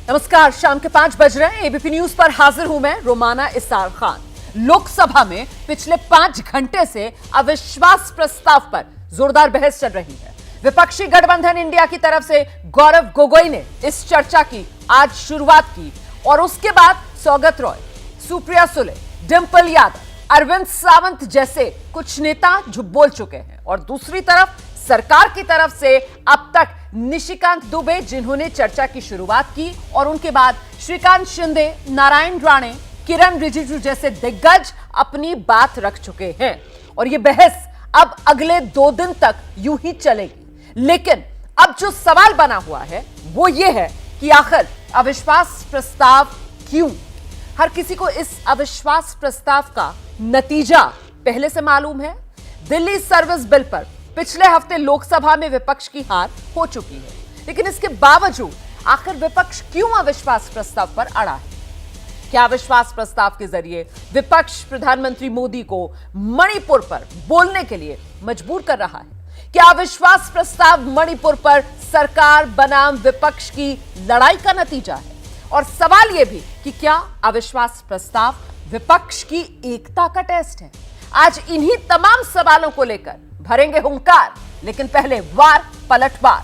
नमस्कार, शाम के 5 बज रहे हैं। एबीपी न्यूज पर हाजिर हूं मैं रोमाना इसार खान। लोकसभा में पिछले 5 घंटे से अविश्वास प्रस्ताव पर जोरदार बहस चल रही है। विपक्षी गठबंधन इंडिया की तरफ से गौरव गोगोई ने इस चर्चा की आज शुरुआत की और उसके बाद सौगत रॉय, सुप्रिया सुले, डिंपल यादव, अरविंद सावंत जैसे कुछ नेता जो बोल चुके हैं और दूसरी तरफ सरकार की तरफ से अब तक निशिकांत दुबे जिन्होंने चर्चा की शुरुआत की और उनके बाद श्रीकांत शिंदे, नारायण राणे, किरण रिजिजू जैसे दिग्गज अपनी बात रख चुके हैं और यह बहस अब अगले 2 दिन तक यूं ही चलेगी। लेकिन अब जो सवाल बना हुआ है वो ये है कि आखिर अविश्वास प्रस्ताव क्यों? हर किसी को इस अविश्वास प्रस्ताव का नतीजा पहले से मालूम है। दिल्ली सर्विस बिल पर पिछले हफ्ते लोकसभा में विपक्ष की हार हो चुकी है, लेकिन इसके बावजूद आखिर विपक्ष क्यों अविश्वास प्रस्ताव पर अड़ा है? क्या अविश्वास प्रस्ताव के जरिए विपक्ष प्रधानमंत्री मोदी को मणिपुर पर बोलने के लिए मजबूर कर रहा है? क्या अविश्वास प्रस्ताव मणिपुर पर सरकार बनाम विपक्ष की लड़ाई का नतीजा है? और सवाल यह भी कि क्या अविश्वास प्रस्ताव विपक्ष की एकता का टेस्ट है? आज इन्हीं तमाम सवालों को लेकर भरेंगे हुंकार, लेकिन पहले वार पलटवार।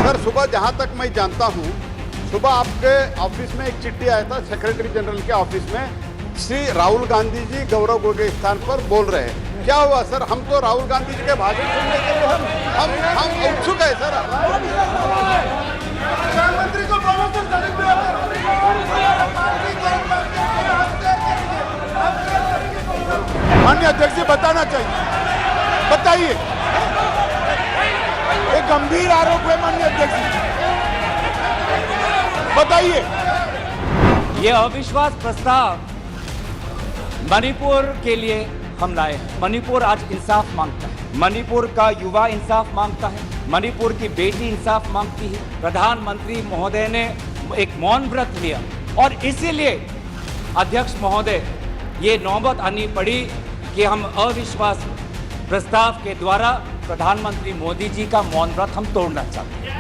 सर, सुबह जहां तक मैं जानता हूं, सुबह आपके ऑफिस में एक चिट्ठी आया था सेक्रेटरी जनरल के ऑफिस में, श्री राहुल गांधी जी गौरव गोगोई स्थान पर बोल रहे हैं। क्या हुआ सर? हम तो राहुल गांधी जी के भाषण सुनने के लिए हम उत्सुक है सर। प्रधानमंत्री को माननीय अध्यक्ष जी बताना चाहिए, बताइए। एक गंभीर आरोप है माननीय अध्यक्ष जी, बताइए। ये अविश्वास प्रस्ताव मणिपुर के लिए हम लाए हैं। मणिपुर आज इंसाफ मांगता है, मणिपुर का युवा इंसाफ मांगता है, मणिपुर की बेटी इंसाफ मांगती है। प्रधानमंत्री महोदय ने एक मौन व्रत लिया और इसीलिए अध्यक्ष महोदय ये नौबत आनी पड़ी कि हम अविश्वास प्रस्ताव के द्वारा प्रधानमंत्री मोदी जी का मौन व्रत हम तोड़ना चाहते हैं।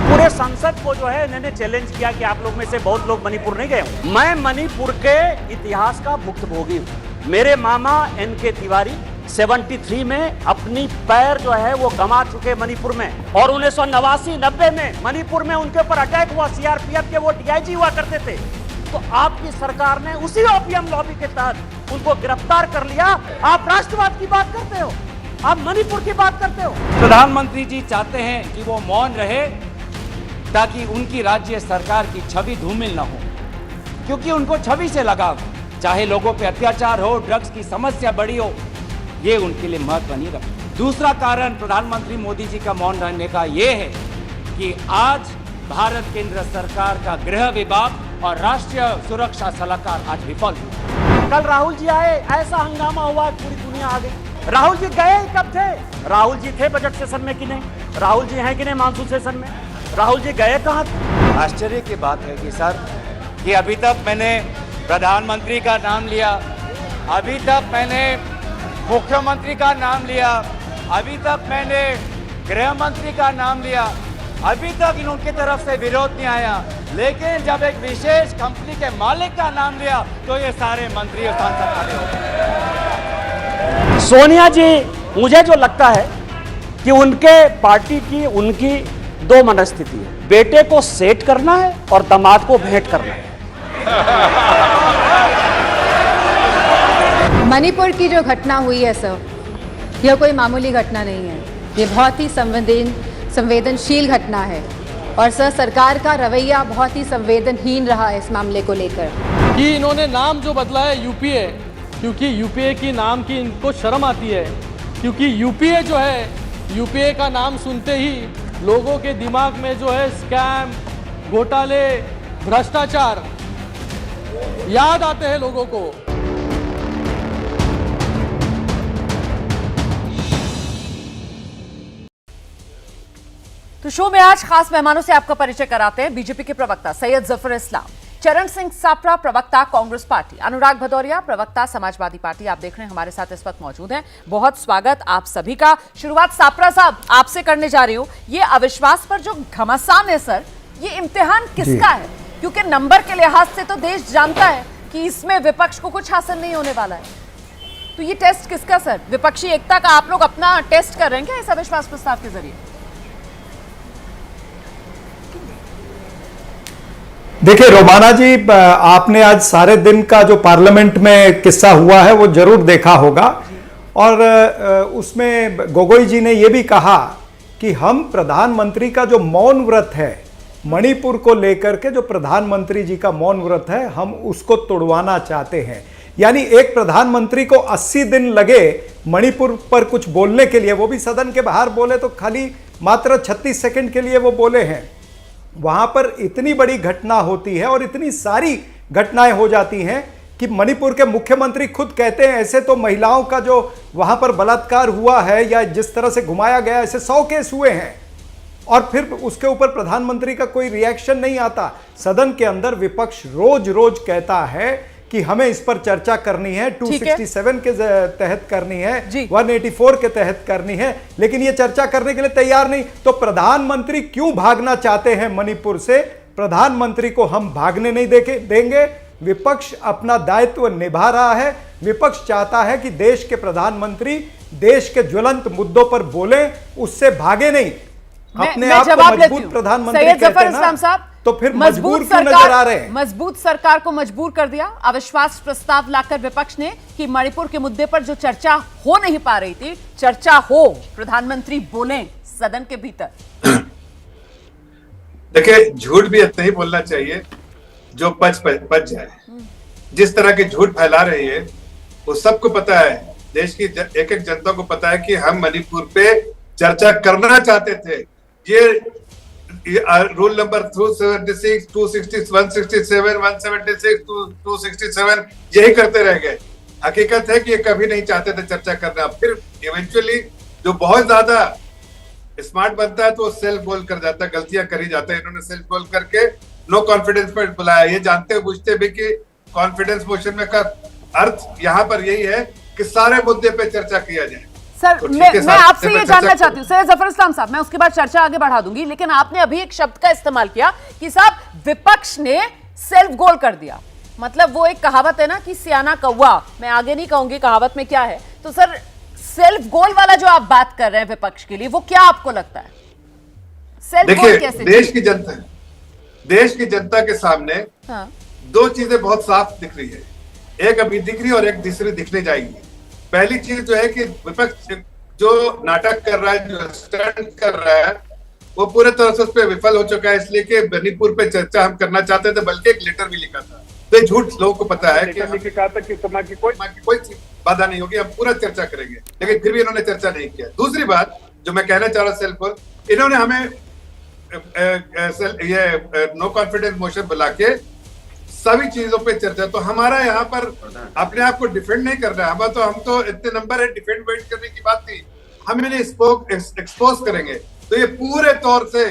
पूरे संसद को जो है इन्होंने चैलेंज किया कि आप लोग में से बहुत लोग मणिपुर नहीं गए हों। मैं मणिपुर के इतिहास का भुक्तभोगी हूँ। मेरे मामा एनके तिवारी 73 में अपनी पैर जो है वो गंवा चुके मणिपुर में, और 1989-90 में मणिपुर में उनके ऊपर अटैक हुआ। सीआरपीएफ के वो डीआईजी हुआ करते थे। तो आपकी सरकार ने उसी ओपीएम लॉबी के तहत उनको गिरफ्तार कर लिया। आप राष्ट्रवाद की बात करते हो, आप मणिपुर की बात करते हो। प्रधानमंत्री जी चाहते हैं कि वो मौन रहे ताकि उनकी राज्य सरकार की छवि धूमिल न हो, क्योंकि उनको छवि से लगाव, चाहे लोगों पे अत्याचार हो, ड्रग्स की समस्या बड़ी हो, ये उनके लिए महत्व नहीं रखता। दूसरा कारण प्रधानमंत्री मोदी जी का मौन रहने का ये है कि आज भारत केंद्र सरकार का गृह विभाग और राष्ट्रीय सुरक्षा सलाहकार आज विफल हुए। कल राहुल जी आए, ऐसा हंगामा हुआ, पूरी दुनिया आ गई। राहुल जी गए कब थे? राहुल जी थे बजट सेशन में कि नहीं? राहुल जी हैं कि नहीं मानसून सेशन में? राहुल जी गए कहाँ थे? आश्चर्य की बात है कि सर, कि अभी तक मैंने प्रधानमंत्री का नाम लिया, अभी तक मैंने मुख्यमंत्री का नाम लिया, अभी तक मैंने गृह मंत्री का नाम लिया, अभी तक उनकी तरफ से विरोध नहीं आया, लेकिन जब एक विशेष कंपनी के मालिक का नाम लिया तो ये सारे मंत्री और सांसद खड़े हो गए। सोनिया जी, मुझे जो लगता है कि उनके पार्टी की उनकी 2 मनस्थिति है, बेटे को सेट करना है और दामाद को भेंट करना है। मणिपुर की जो घटना हुई है सर, यह कोई मामूली घटना नहीं है। ये बहुत ही संवेदनशील घटना है और सर सरकार का रवैया बहुत ही संवेदनहीन रहा है इस मामले को लेकर। कि इन्होंने नाम जो बदला है यूपीए, क्योंकि यूपीए की नाम की इनको शर्म आती है, क्योंकि यूपीए जो है, यूपीए का नाम सुनते ही लोगों के दिमाग में जो है स्कैम, घोटाले, भ्रष्टाचार याद आते हैं लोगों को। तो शो में आज खास मेहमानों से आपका परिचय कराते हैं। बीजेपी के प्रवक्ता सैयद जफर इस्लाम, चरण सिंह सापरा प्रवक्ता कांग्रेस पार्टी, अनुराग भदौरिया प्रवक्ता समाजवादी पार्टी, आप देख रहे हैं हमारे साथ इस वक्त मौजूद हैं। बहुत स्वागत आप सभी का। शुरुआत सापरा साहब आपसे करने जा रही हूं। ये अविश्वास पर जो घमासान है सर, ये इम्तिहान किसका है? क्योंकि नंबर के लिहाज से तो देश जानता है कि इसमें विपक्ष को कुछ हासिल नहीं होने वाला है, तो ये टेस्ट किसका सर? विपक्षी एकता का आप लोग अपना टेस्ट कर रहे हैं क्या इस अविश्वास प्रस्ताव के जरिए? देखिए रोमाना जी, आपने आज सारे दिन का जो पार्लियामेंट में किस्सा हुआ है वो जरूर देखा होगा, और उसमें गोगोई जी ने ये भी कहा कि हम प्रधानमंत्री का जो मौन व्रत है, मणिपुर को लेकर के जो प्रधानमंत्री जी का मौन व्रत है, हम उसको तोड़वाना चाहते हैं। यानी एक प्रधानमंत्री को 80 दिन लगे मणिपुर पर कुछ बोलने के लिए, वो भी सदन के बाहर बोले तो खाली मात्र 36 सेकंड के लिए वो बोले हैं। वहां पर इतनी बड़ी घटना होती है और इतनी सारी घटनाएं हो जाती हैं कि मणिपुर के मुख्यमंत्री खुद कहते हैं ऐसे तो महिलाओं का जो वहां पर बलात्कार हुआ है या जिस तरह से घुमाया गया, ऐसे 100 केस हुए हैं, और फिर उसके ऊपर प्रधानमंत्री का कोई रिएक्शन नहीं आता। सदन के अंदर विपक्ष रोज रोज कहता है कि हमें इस पर चर्चा करनी है, 267 के तहत करनी है, 184 के तहत करनी है, लेकिन ये चर्चा करने के लिए तैयार नहीं। तो प्रधानमंत्री क्यों भागना चाहते हैं मणिपुर से? प्रधानमंत्री को हम भागने नहीं देंगे। विपक्ष अपना दायित्व निभा रहा है। विपक्ष चाहता है कि देश के प्रधानमंत्री देश के ज्वलंत मुद्दों पर बोले, उससे भागे नहीं। अपने आप को मजबूत प्रधानमंत्री कहते हैं ना, तो फिर मजबूर क्यों नजर आ रहे हैं? मजबूत सरकार को मजबूर कर दिया अविश्वास प्रस्ताव लाकर विपक्ष ने कि मणिपुर के मुद्दे पर जो चर्चा हो नहीं पा रही थी, चर्चा हो, प्रधानमंत्री बोले सदन के भीतर। देखिए, झूठ भी इतना ही बोलना चाहिए जो पच जाए। जिस तरह के झूठ फैला रही है वो सबको पता है, देश की एक एक जनता को पता है कि हम मणिपुर पे चर्चा करना चाहते थे। ये रूल नंबर 276, 266, 167, 176, 267 यही करते रह गए। हकीकत है कि ये कभी नहीं चाहते थे चर्चा करना। फिर इवेंचुअली जो बहुत ज्यादा स्मार्ट बनता है तो सेल्फ गोल कर जाता है, गलतियां करी जाता है। इन्होंने सेल्फ गोल करके नो कॉन्फिडेंस पर बुलाया, ये जानते बूझते भी कि कॉन्फिडेंस मोशन में का अर्थ यहाँ पर यही है कि सारे मुद्दे पे चर्चा किया जाए। सर, तो मैं आपसे ये जानना चाहती हूँ सैयद जफर इस्लाम साहब, मैं उसके बाद चर्चा आगे बढ़ा दूंगी, लेकिन आपने अभी एक शब्द का इस्तेमाल किया कि साहब विपक्ष ने सेल्फ गोल कर दिया। मतलब वो एक कहावत है ना कि सियाना कौवा, मैं आगे नहीं कहूंगी कहावत में क्या है, तो सर सेल्फ गोल वाला जो आप बात कर रहे हैं विपक्ष के लिए, वो क्या आपको लगता है? सेल्फ गोल कैसे? देश की जनता के सामने दो चीजें बहुत साफ दिख रही है, एक अभी दिख रही है और एक दूसरी दिखने जाएगी। पहली चीज जो है कि विपक्ष जो नाटक कर रहा है, जो स्टंट कर रहा है, वो पूरे तरह से उस पर विफल हो चुका है, इसलिए कि मणिपुर पे चर्चा हम करना चाहते थे, बल्कि एक लेटर भी लिखा था। तो ये झूठ लोगों को पता है कि कहा था कि समाज की कोई बाधा नहीं होगी, हम पूरा चर्चा करेंगे, लेकिन फिर भी इन्होंने चर्चा नहीं किया। दूसरी बात जो मैं कहना चाह रहा सेल्फ गोल, इन्होंने हमें ये नो कॉन्फिडेंस मोशन बुला के सभी चीजों पे चर्चा, तो हमारा यहाँ पर अपने आप को डिफेंड नहीं कर रहा है। हम तो इतने नंबर है, डिफेंड वेट करने की बात थी, हम इन्हें एक्सपोज करेंगे तो ये पूरे तौर से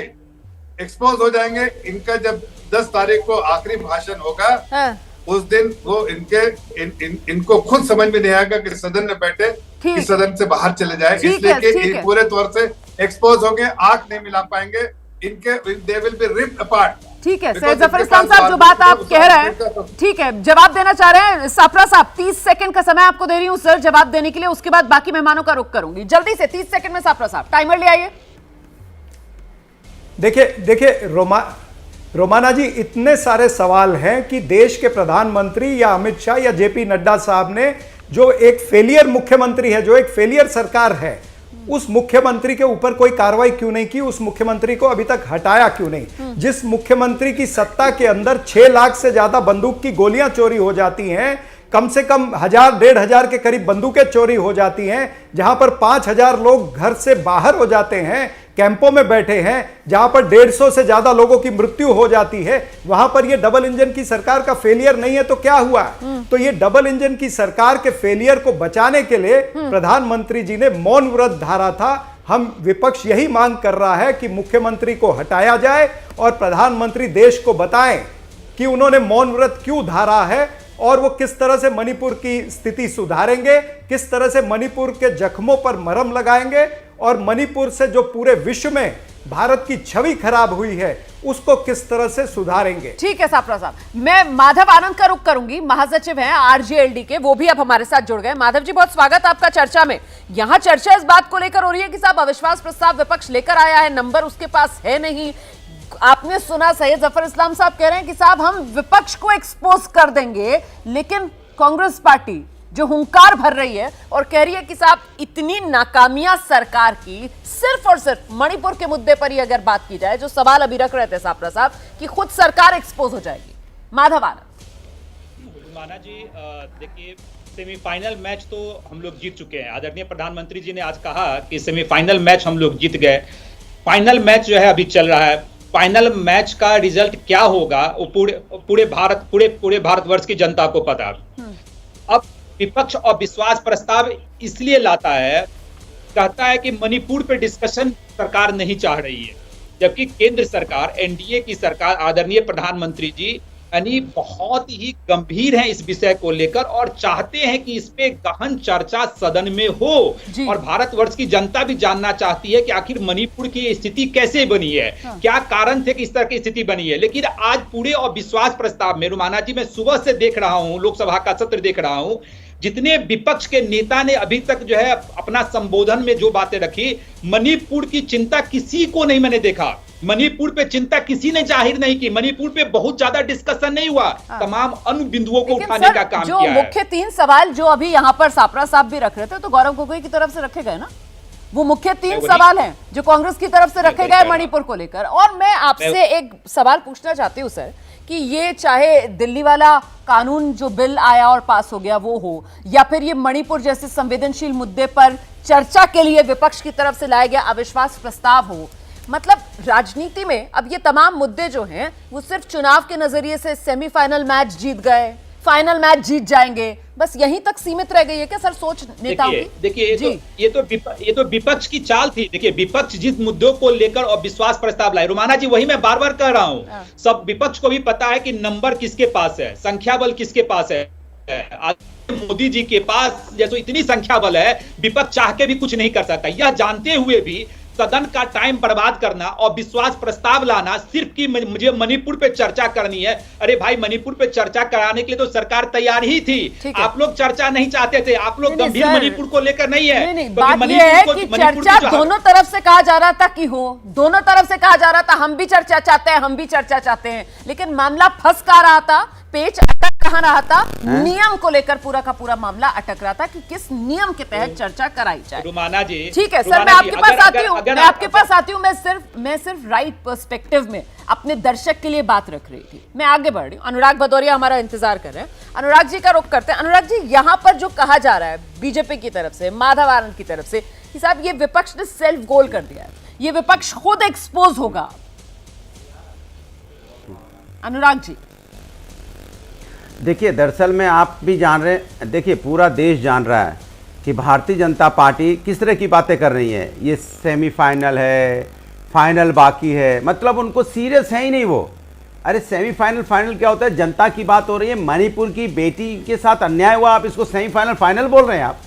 एक्सपोज हो जाएंगे। इनका जब 10 तारीख को आखिरी भाषण होगा, उस दिन वो इनको खुद समझ में नहीं आएगा कि सदन में बैठे कि सदन से बाहर चले जाए, इसलिए कि पूरे तौर से एक्सपोज होंगे, आंख नहीं मिला पाएंगे, they will be ripped apart. ठीक है सैयद जफर इस्लाम साहब, जो बात आप कह रहे हैं, ठीक है, जवाब देना चाह रहे हैं सापरा साहब, 30 सेकंड का समय आपको दे रही हूं सर जवाब देने के लिए, उसके बाद बाकी मेहमानों का रुख करूंगी। जल्दी से 30 सेकंड में सापरा साहब टाइमर ले आइए। देखिए रोमाना जी, इतने सारे सवाल हैं कि देश के प्रधानमंत्री या अमित शाह या जेपी नड्डा साहब ने, जो एक फेलियर मुख्यमंत्री है, जो एक फेलियर सरकार है, उस मुख्यमंत्री के ऊपर कोई कार्रवाई क्यों नहीं की? उस मुख्यमंत्री को अभी तक हटाया क्यों नहीं? जिस मुख्यमंत्री की सत्ता के अंदर 6 लाख से ज्यादा बंदूक की गोलियां चोरी हो जाती हैं, कम से कम 1000-1500 के करीब बंदूकें चोरी हो जाती हैं, जहां पर 5000 लोग घर से बाहर हो जाते हैं, कैंपों में बैठे हैं, जहां पर 150 से ज्यादा लोगों की मृत्यु हो जाती है, वहां पर यह डबल इंजन की सरकार का फेलियर नहीं है तो क्या हुआ? तो ये डबल इंजन की सरकार के फेलियर को बचाने के लिए प्रधानमंत्री जी ने मौन व्रत धारा था। हम विपक्ष यही मांग कर रहा है कि मुख्यमंत्री को हटाया जाए और प्रधानमंत्री देश को बताएं कि उन्होंने मौन व्रत क्यों धारा है और वो किस तरह से मणिपुर की स्थिति सुधारेंगे, किस तरह से मणिपुर के जख्मों पर मरहम लगाएंगे और मणिपुर से जो पूरे विश्व में भारत की छवि खराब हुई है उसको किस तरह से सुधारेंगे। ठीक है सापरा साहब, मैं माधव आनंद का रुख करूंगी, महासचिव हैं आरजेएलडी के, वो भी अब हमारे साथ जुड़ गए। माधव जी, बहुत स्वागत आपका चर्चा में। यहां चर्चा इस बात को लेकर हो रही है कि साहब अविश्वास प्रस्ताव विपक्ष लेकर आया है, नंबर उसके पास है नहीं। आपने सुना सैयद जफर इस्लाम साहब कह रहे हैं कि साहब हम विपक्ष को एक्सपोज कर देंगे, लेकिन कांग्रेस पार्टी जो हुंकार भर रही है और कह रही है कि साहब इतनी नाकामियां सरकार की सिर्फ और सिर्फ मणिपुर के मुद्दे पर ही अगर बात की जाए, जो सवाल अभी रख रहे थे सापरा साहब कि खुद सरकार एक्सपोज हो जाएगी। माधव आनंद। माना जी, देखिए सेमीफाइनल मैच तो हम लोग जीत चुके हैं। आदरणीय प्रधानमंत्री जी ने आज कहा कि सेमीफाइनल मैच हम लोग जीत गए। फाइनल मैच जो है अभी चल रहा है। फाइनल मैच का रिजल्ट क्या होगा वो पूरे भारतवर्ष की जनता को पता है। अब विपक्ष अविश्वास प्रस्ताव इसलिए लाता है, कहता है कि मणिपुर पे डिस्कशन सरकार नहीं चाह रही है, जबकि केंद्र सरकार, एनडीए की सरकार, आदरणीय प्रधानमंत्री जी यानी बहुत ही गंभीर हैं इस विषय को लेकर और चाहते हैं कि इस पे गहन चर्चा सदन में हो। और भारतवर्ष की जनता भी जानना चाहती है कि आखिर मणिपुर की स्थिति कैसे बनी है, क्या कारण थे कि इस तरह की स्थिति बनी है। लेकिन आज पूरे अविश्वास प्रस्ताव में रुमाना जी, मैं सुबह से देख रहा हूं, लोकसभा का सत्र देख रहा हूं, जितने विपक्ष के नेता ने अभी तक जो है अपना संबोधन में जो बातें रखी, मणिपुर की चिंता किसी को नहीं मैंने देखा। मणिपुर पे चिंता किसी ने जाहिर नहीं की, मणिपुर पे बहुत ज्यादा डिस्कशन नहीं हुआ, तमाम अन्य बिंदुओं को उठाने का काम जो किया है। मुख्य 3 सवाल जो अभी यहाँ पर सापरा साहब भी रख रहे थे, तो गौरव गोगोई की तरफ से रखे गए ना, वो मुख्य 3 सवाल हैं जो कांग्रेस की तरफ से रखे गए मणिपुर को लेकर। और मैं आपसे एक सवाल पूछना चाहती हूँ सर, कि ये चाहे दिल्ली वाला कानून जो बिल आया और पास हो गया वो हो, या फिर ये मणिपुर जैसे संवेदनशील मुद्दे पर चर्चा के लिए विपक्ष की तरफ से लाया गया अविश्वास प्रस्ताव हो, मतलब राजनीति में अब ये तमाम मुद्दे जो हैं वो सिर्फ चुनाव के नजरिए से सेमीफाइनल मैच जीत गए, फाइनल मैच जीत जाएंगे, बस यहीं तक सीमित रह गई है क्या सर सोच नेताओं की? देखिए ये तो विपक्ष की चाल थी। देखिए विपक्ष जिस मुद्दों को लेकर और विश्वास प्रस्ताव लाए, रुमाना जी वही मैं बार बार कह रहा हूं, सब विपक्ष को भी पता है कि नंबर किसके पास है, संख्या बल किसके पास है। मोदी जी के पास जैसे इतनी संख्या बल है, विपक्ष चाह के भी कुछ नहीं कर सकता। यह जानते हुए भी सदन का टाइम बर्बाद करना और विश्वास प्रस्ताव लाना सिर्फ कि मुझे मणिपुर पे चर्चा करनी है। अरे भाई, मणिपुर पे चर्चा कराने के लिए तो सरकार तैयार ही थी। आप लोग चर्चा नहीं चाहते थे, आप लोग गंभीर मणिपुर को लेकर नहीं है। बात यह है कि चर्चा दोनों तरफ से कहा जा रहा था कि हो, दोनों तरफ से कहा जा रहा था हम भी चर्चा चाहते हैं, हम भी चर्चा चाहते हैं, लेकिन मामला फंस कहाँ रहा था, पेच अटक कहाँ रहा था, नियम को लेकर पूरा का पूरा मामला अटक रहा था कि किस नियम के तहत चर्चा कराई जाए। रुमाना जी, ठीक है सर, मैं आपके पास आती हूँ, मैं सिर्फ राइट पर्सपेक्टिव में अपने दर्शक के लिए बात रख रही थी। मैं आगे बढ़ रही हूँ। अनुराग भदौरिया हमारा इंतजार कर रहे हैं, अनुराग जी का रुख करते हैं। अनुराग जी, यहाँ पर जो कहा जा रहा है बीजेपी की तरफ से, माधव आनंद की तरफ से कि साहब ये विपक्ष ने सेल्फ गोल कर दिया है, ये विपक्ष खुद एक्सपोज होगा। अनुराग जी, देखिए दरअसल में आप भी जान रहे हैं, देखिए पूरा देश जान रहा है कि भारतीय जनता पार्टी किस तरह की बातें कर रही है। ये सेमीफाइनल है, फाइनल बाकी है, मतलब उनको सीरियस है ही नहीं वो। अरे सेमीफाइनल फाइनल क्या होता है, जनता की बात हो रही है, मणिपुर की बेटी के साथ अन्याय हुआ, आप इसको सेमीफाइनल फाइनल बोल रहे हैं। आप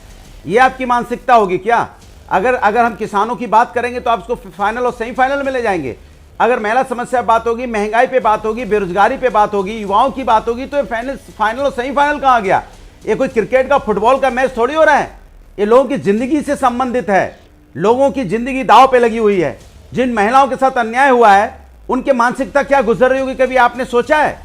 ये आपकी मानसिकता होगी क्या? अगर हम किसानों की बात करेंगे तो आप इसको फाइनल और सेमीफाइनल में ले जाएंगे। अगर महिला समस्या पे बात होगी, महंगाई पे बात होगी, बेरोजगारी पे बात होगी, युवाओं की बात होगी, तो फाइनल और सेमीफाइनल कहाँ गया? ये कोई क्रिकेट का, फुटबॉल का मैच थोड़ी हो रहा है, ये लोगों की जिंदगी से संबंधित है। लोगों की जिंदगी दांव पे लगी हुई है। जिन महिलाओं के साथ अन्याय हुआ है उनके मानसिकता क्या गुजर रही होगी, कभी आपने सोचा है?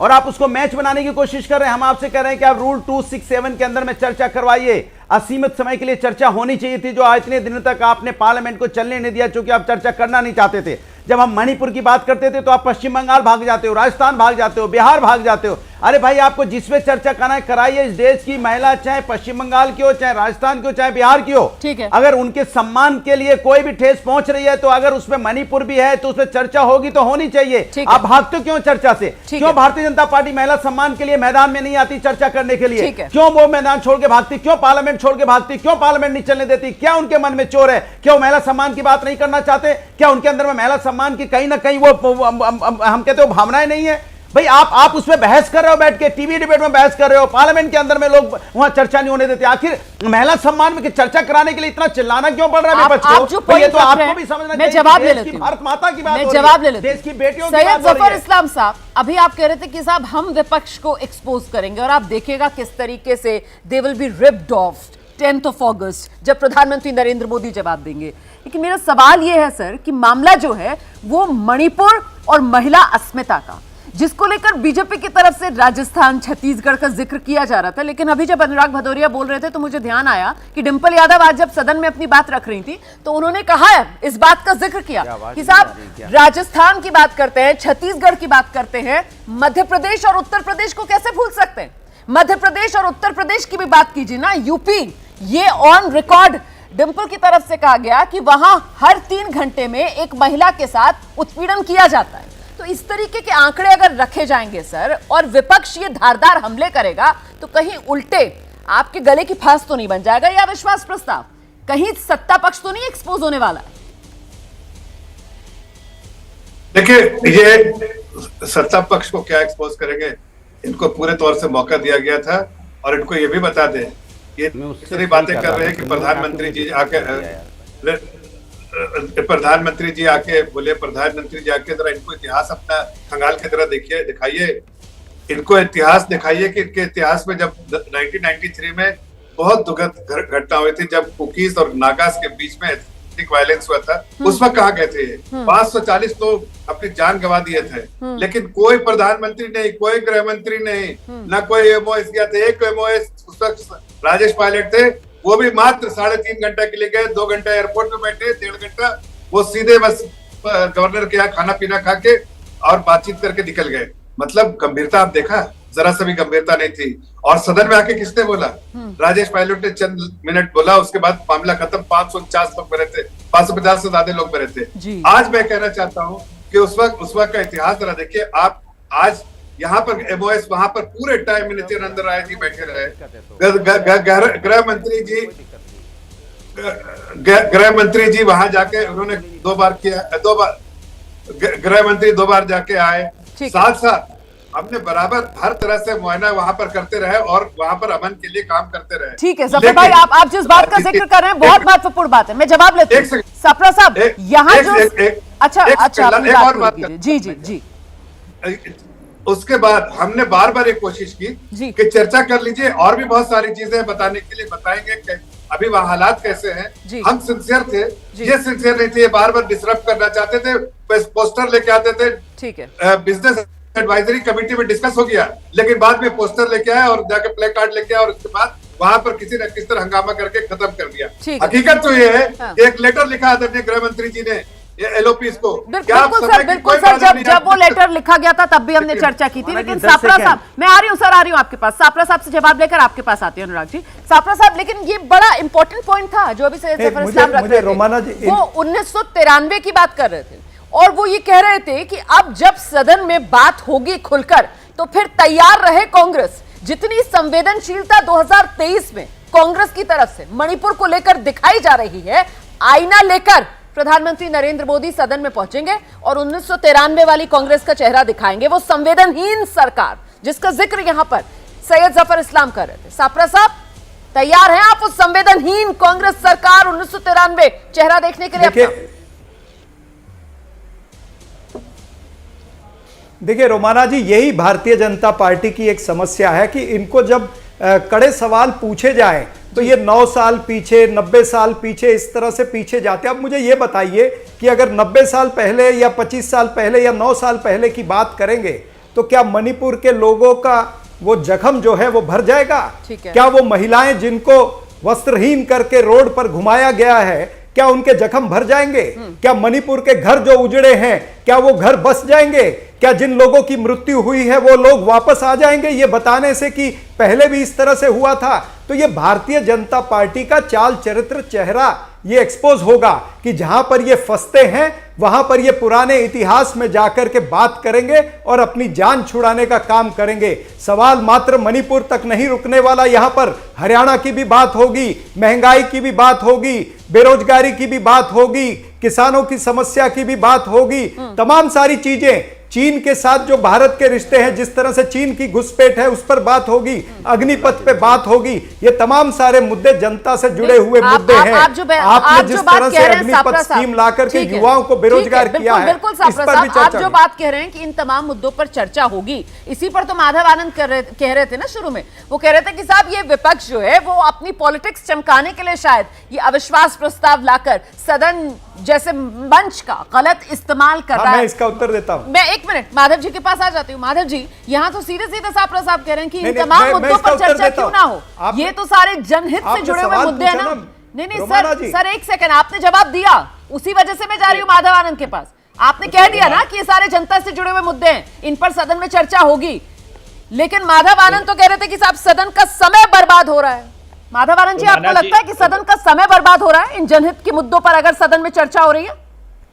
और आप उसको मैच बनाने की कोशिश कर रहे हैं। हम आपसे कह रहे हैं कि आप रूल 267 के अंदर में चर्चा करवाइए। असीमित समय के लिए चर्चा होनी चाहिए थी, जो इतने दिनों तक आपने पार्लियामेंट को चलने नहीं दिया, क्योंकि आप चर्चा करना नहीं चाहते थे। जब हम मणिपुर की बात करते थे तो आप पश्चिम बंगाल भाग जाते हो, राजस्थान भाग जाते हो, बिहार भाग जाते हो। अरे भाई, आपको जिस पे चर्चा करना है कराइए। इस देश की महिला चाहे पश्चिम बंगाल की हो, चाहे राजस्थान की हो, चाहे बिहार की हो, ठीक है, अगर उनके सम्मान के लिए कोई भी ठेस पहुंच रही है तो अगर उसमें मणिपुर भी है तो उसमें चर्चा होगी तो होनी चाहिए। आप भागते क्यों चर्चा से? क्यों भारतीय जनता पार्टी महिला सम्मान के लिए मैदान में नहीं आती चर्चा करने के लिए? क्यों वो मैदान छोड़ के भागती? क्यों पार्लियामेंट छोड़ के भागती? क्यों पार्लियामेंट नहीं चलने देती? क्या उनके मन में चोर है? क्यों महिला सम्मान की बात नहीं करना चाहते? क्या उनके अंदर में महिला सम्मान की कहीं ना कहीं वो हम कहते हो भावनाएं नहीं है? भाई आप उसमें बहस कर रहे हो, बैठ के टीवी डिबेट में बहस कर रहे हो, पार्लियामेंट के अंदर में लोग वहां चर्चा नहीं होने देते। आखिर महिला सम्मान में चर्चा कराने के लिए इतना चिल्लाना क्यों पड़ रहा है विपक्ष को? ये तो आपको भी समझना चाहिए। मैं जवाब ले लेती हूं, भारत माता की बात, मैं जवाब ले लेती हूं, देश की बेटियों की सैयद बात हो रही जफर है। इस्लाम साहब, अभी आप कह रहे थे कि साहब हम विपक्ष को एक्सपोज करेंगे और आप देखिएगा किस तरीके से they will be ripped off 10th of August जब प्रधानमंत्री नरेंद्र मोदी जवाब देंगे। लेकिन मेरा सवाल यह है सर कि मामला जो है वो मणिपुर और महिला अस्मिता का, जिसको लेकर बीजेपी की तरफ से राजस्थान, छत्तीसगढ़ का जिक्र किया जा रहा था। लेकिन अभी जब अनुराग भदौरिया बोल रहे थे तो मुझे ध्यान आया कि डिंपल यादव आज जब सदन में अपनी बात रख रही थी तो उन्होंने कहा है, इस बात का जिक्र किया कि साहब राजस्थान की बात करते हैं, छत्तीसगढ़ की बात करते हैं, मध्य प्रदेश और उत्तर प्रदेश को कैसे भूल सकते हैं? मध्य प्रदेश और उत्तर प्रदेश की भी बात कीजिए ना, यूपी। ये ऑन रिकॉर्ड डिंपल की तरफ से कहा गया कि वहां हर 3 घंटे में एक महिला के साथ उत्पीड़न किया जाता है। तो इस तरीके के आंकड़े अगर रखे जाएंगे सर और विपक्ष ये धारदार हमले करेगा तो कहीं उल्टे आपके गले की फांस तो नहीं बन जाएगा या अविश्वास प्रस्ताव? कहीं सत्ता पक्ष तो नहीं एक्सपोज होने वाला है? देखिए, ये सत्ता पक्ष को क्या एक्सपोज करेंगे, इनको पूरे तौर से मौका दिया गया था। और इनको ये भी बता दें, ये इतनी बातें कर रहे हैं कि प्रधानमंत्री जी आके बोले, प्रधानमंत्री जी आके जरा इनको इतिहास अपना खंगाल की तरह दिखाइए, इनको इतिहास दिखाइए कि इनके इतिहास में जब 1993 में बहुत दुखद घटना हुई थी, जब कुकीज और नागास के बीच में एथनिक वायलेंस हुआ था, उस वक्त कहाँ गए थे? 540 लोग अपनी जान गंवा दिए थे, लेकिन कोई प्रधानमंत्री नहीं, कोई गृह मंत्री नहीं, ना कोई एमओएस गया था। एक एमओएस उस वक्त राजेश पायलट थे, वो भी मात्र 3.5 घंटा के लिए गए, 2 घंटा एयरपोर्ट में बैठे, 1.5 घंटा वो सीधे बस गवर्नर के यहाँ खाना पीना खा के और बातचीत करके निकल गए। मतलब गंभीरता आप देखा? जरा सा भी गंभीरता नहीं थी। और सदन में आके किसने बोला? राजेश पायलट ने चंद मिनट बोला, उसके बाद मामला खत्म। 549 लोग मरे थे, 550 से ज्यादा लोग मरे थे। आज मैं कहना चाहता हूँ कि उस वक्त का इतिहास जरा देखिए आप। आज यहाँ पर एमओएस, वहां पर पूरे टाइम में नित्यानंद राय जी बैठे रहे, गृह मंत्री जी वहां जाके उन्होंने 2 बार किया, 2 बार गृह मंत्री 2 बार जाके आए। साथ साथ हमने बराबर हर तरह से मुआयना वहां पर करते रहे और वहां पर अमन के लिए काम करते रहे। ठीक है जफर भाई, आप जिस बात का जिक्र कर रहे हैं बहुत महत्वपूर्ण बात है, मैं जवाब लेती हूँ। सफरा साहब यहाँ जो अच्छा जी उसके बाद हमने बार बार एक कोशिश की कि चर्चा कर लीजिए, और भी बहुत सारी चीजें बताने के लिए बताएंगे, अभी वहाँ हालात कैसे हैं। हम सिंसियर थे, ये सिंसियर नहीं थे, ये बार बार डिस्टर्ब करना चाहते थे, पोस्टर लेके आते थे। ठीक है, बिजनेस एडवाइजरी कमेटी में डिस्कस हो गया, लेकिन बाद में पोस्टर लेके आए और जाके प्ले कार्ड लेके आए और उसके बाद वहां पर किसी न किसी तरह हंगामा करके खत्म कर दिया। हकीकत तो ये है, एक लेटर लिखा आदरणीय गृह मंत्री जी ने एलओपीज को। बिल्कुल सर, जब वो लेटर लिखा गया था तब भी हमने चर्चा की थी। लेकिन साफरा साहब, मैं आ रही हूँ सर, आ रही हूँ आपके पास। साफरा साहब से जवाब लेकर आपके पास आती है अनुराग जी। साफरा साहब, लेकिन ये बड़ा इंपॉर्टेंट पॉइंट था जो अभी सैयद जफर इस्लाम रख रहे थे। वो 1993 की बात कर रहे थे और वो ये कह रहे थे कि अब जब सदन में बात होगी खुलकर तो फिर तैयार रहे कांग्रेस। जितनी संवेदनशीलता 2023 में कांग्रेस की तरफ से मणिपुर को लेकर दिखाई जा रही है, आईना लेकर प्रधानमंत्री नरेंद्र मोदी सदन में पहुंचेंगे और 1993 वाली कांग्रेस का चेहरा दिखाएंगे, वो संवेदनहीन सरकार जिसका जिक्र यहां पर सैयद जफर इस्लाम कर रहे थे। सापरा साहब, तैयार हैं आप उस संवेदनहीन कांग्रेस सरकार 1993 चेहरा देखने के लिए? देखिए रोमाना जी, यही भारतीय जनता पार्टी की एक समस्या है कि इनको जब कड़े सवाल पूछे जाएं तो ये 9 साल पीछे, 90 साल पीछे, इस तरह से पीछे जाते हैं। अब मुझे ये बताइए कि अगर 90 साल पहले या 25 साल पहले या 9 साल पहले की बात करेंगे तो क्या मणिपुर के लोगों का वो जख्म जो है वो भर जाएगा? क्या वो महिलाएं जिनको वस्त्रहीन करके रोड पर घुमाया गया है, क्या उनके जख्म भर जाएंगे? क्या मणिपुर के घर जो उजड़े हैं, क्या वो घर बस जाएंगे? क्या जिन लोगों की मृत्यु हुई है वो लोग वापस आ जाएंगे? ये बताने से कि पहले भी इस तरह से हुआ था, तो ये भारतीय जनता पार्टी का चाल चरित्र चेहरा ये एक्सपोज होगा कि जहां पर ये फंसते हैं वहां पर ये पुराने इतिहास में जाकर के बात करेंगे और अपनी जान छुड़ाने का काम करेंगे। सवाल मात्र मणिपुर तक नहीं रुकने वाला, यहां पर हरियाणा की भी बात होगी, महंगाई की भी बात होगी, बेरोजगारी की भी बात होगी, किसानों की समस्या की भी बात होगी, तमाम सारी चीजें चीन के साथ जो भारत के रिश्ते हैं, जिस तरह से चीन की घुसपैठ है उस पर बात होगी, अग्निपथ पे बात होगी। ये तमाम सारे मुद्दे जनता से जुड़े हुए मुद्दे हैं। आपने जिस तरह से अग्निपथ स्कीम ला करके युवाओं को बेरोजगार किया है, बिल्कुल इस पर भी आप चर्चा जो बात कह रहे हैं कि इन तमाम मुद्दों पर चर्चा होगी, इसी पर तो माधव आनंद कह रहे थे ना शुरू में। वो कह रहे थे कि साहब ये विपक्ष जो है वो अपनी पॉलिटिक्स चमकाने के लिए शायद ये अविश्वास प्रस्ताव लाकर सदन जैसे मंच का गलत इस्तेमाल कर रहा है। मैं इसका उत्तर देता हूं। मैं एक मिनट माधव जी के पास आ जाती हूँ। माधव जी, यहाँ तो सीधे सीधे सापरा साहब कह रहे हैं कि इन तमाम मुद्दों पर चर्चा क्यों ना हो, ये तो सारे जनहित से जुड़े हुए मुद्दे हैं ना। नहीं सर एक सेकंड, आपने जवाब दिया, उसी वजह से मैं जा रही हूँ माधव आनंद के पास। आपने कह दिया ना कि ये सारे जनता से जुड़े हुए मुद्दे हैं, इन पर सदन में चर्चा होगी, लेकिन माधव आनंद तो कह रहे थे कि साहब सदन का समय बर्बाद हो रहा है। माधव आनंद जी, आपको लगता है कि सदन का समय बर्बाद हो रहा है इन जनहित के मुद्दों पर अगर सदन में चर्चा हो रही है?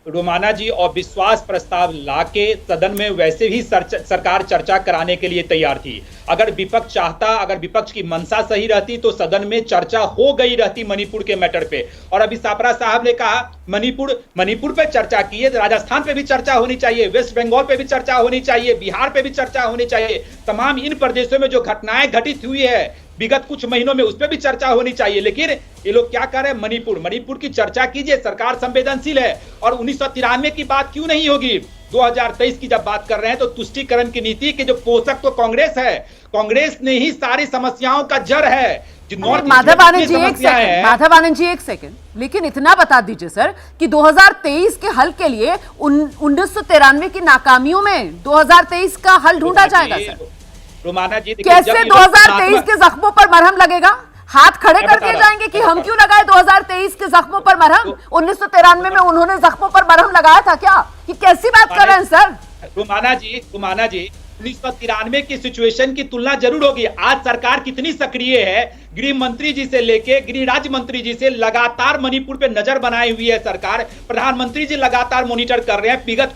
रोमाना जी, और विश्वास प्रस्ताव लाके सदन में वैसे ही सरकार चर्चा कराने के लिए तैयार थी। अगर विपक्ष चाहता, अगर विपक्ष की मंशा सही रहती तो सदन में चर्चा हो गई रहती मणिपुर के मैटर पे। और अभी सापरा साहब ने कहा मणिपुर पे चर्चा की है, राजस्थान पे भी चर्चा होनी चाहिए, वेस्ट बंगाल पे भी चर्चा होनी चाहिए, बिहार पे भी चर्चा होनी चाहिए, तमाम इन प्रदेशों में जो घटनाएं घटित हुई है विगत कुछ महीनों में उस पर भी चर्चा होनी चाहिए। लेकिन ये लोग क्या कर रहे हैं, मणिपुर की चर्चा कीजिए, सरकार संवेदनशील है। और 1993 की बात क्यों नहीं होगी? 2023 की जब बात कर रहे हैं तो तुष्टीकरण की नीति के जो पोषक तो कांग्रेस है, कांग्रेस ने ही सारी समस्याओं का जड़ है। माधव आनंद जी एक सेकंड, लेकिन इतना बता दीजिए सर कि 2023 के हल के लिए 1993 की नाकामियों में 2023 का हल ढूंढा जाएगा सर? रोमाना जी, कैसे 2023 के जख्मों पर मरहम लगेगा? हाथ खड़े कर दिए जाएंगे कि हम क्यों लगाए 2023 के जख्मों पर मरहम? 1993 में उन्होंने जख्मों पर मरहम लगाया था क्या? ये कैसी बात कर रहे हैं सर? रोमाना जी 1993 की सिचुएशन की तुलना जरूर होगी। आज सरकार कितनी सक्रिय है, गृह मंत्री जी से लेके गृह राज्य मंत्री जी से लगातार मणिपुर पे नजर बनाई हुई है सरकार। प्रधानमंत्री जी लगातार मॉनिटर कर रहे हैं। विगत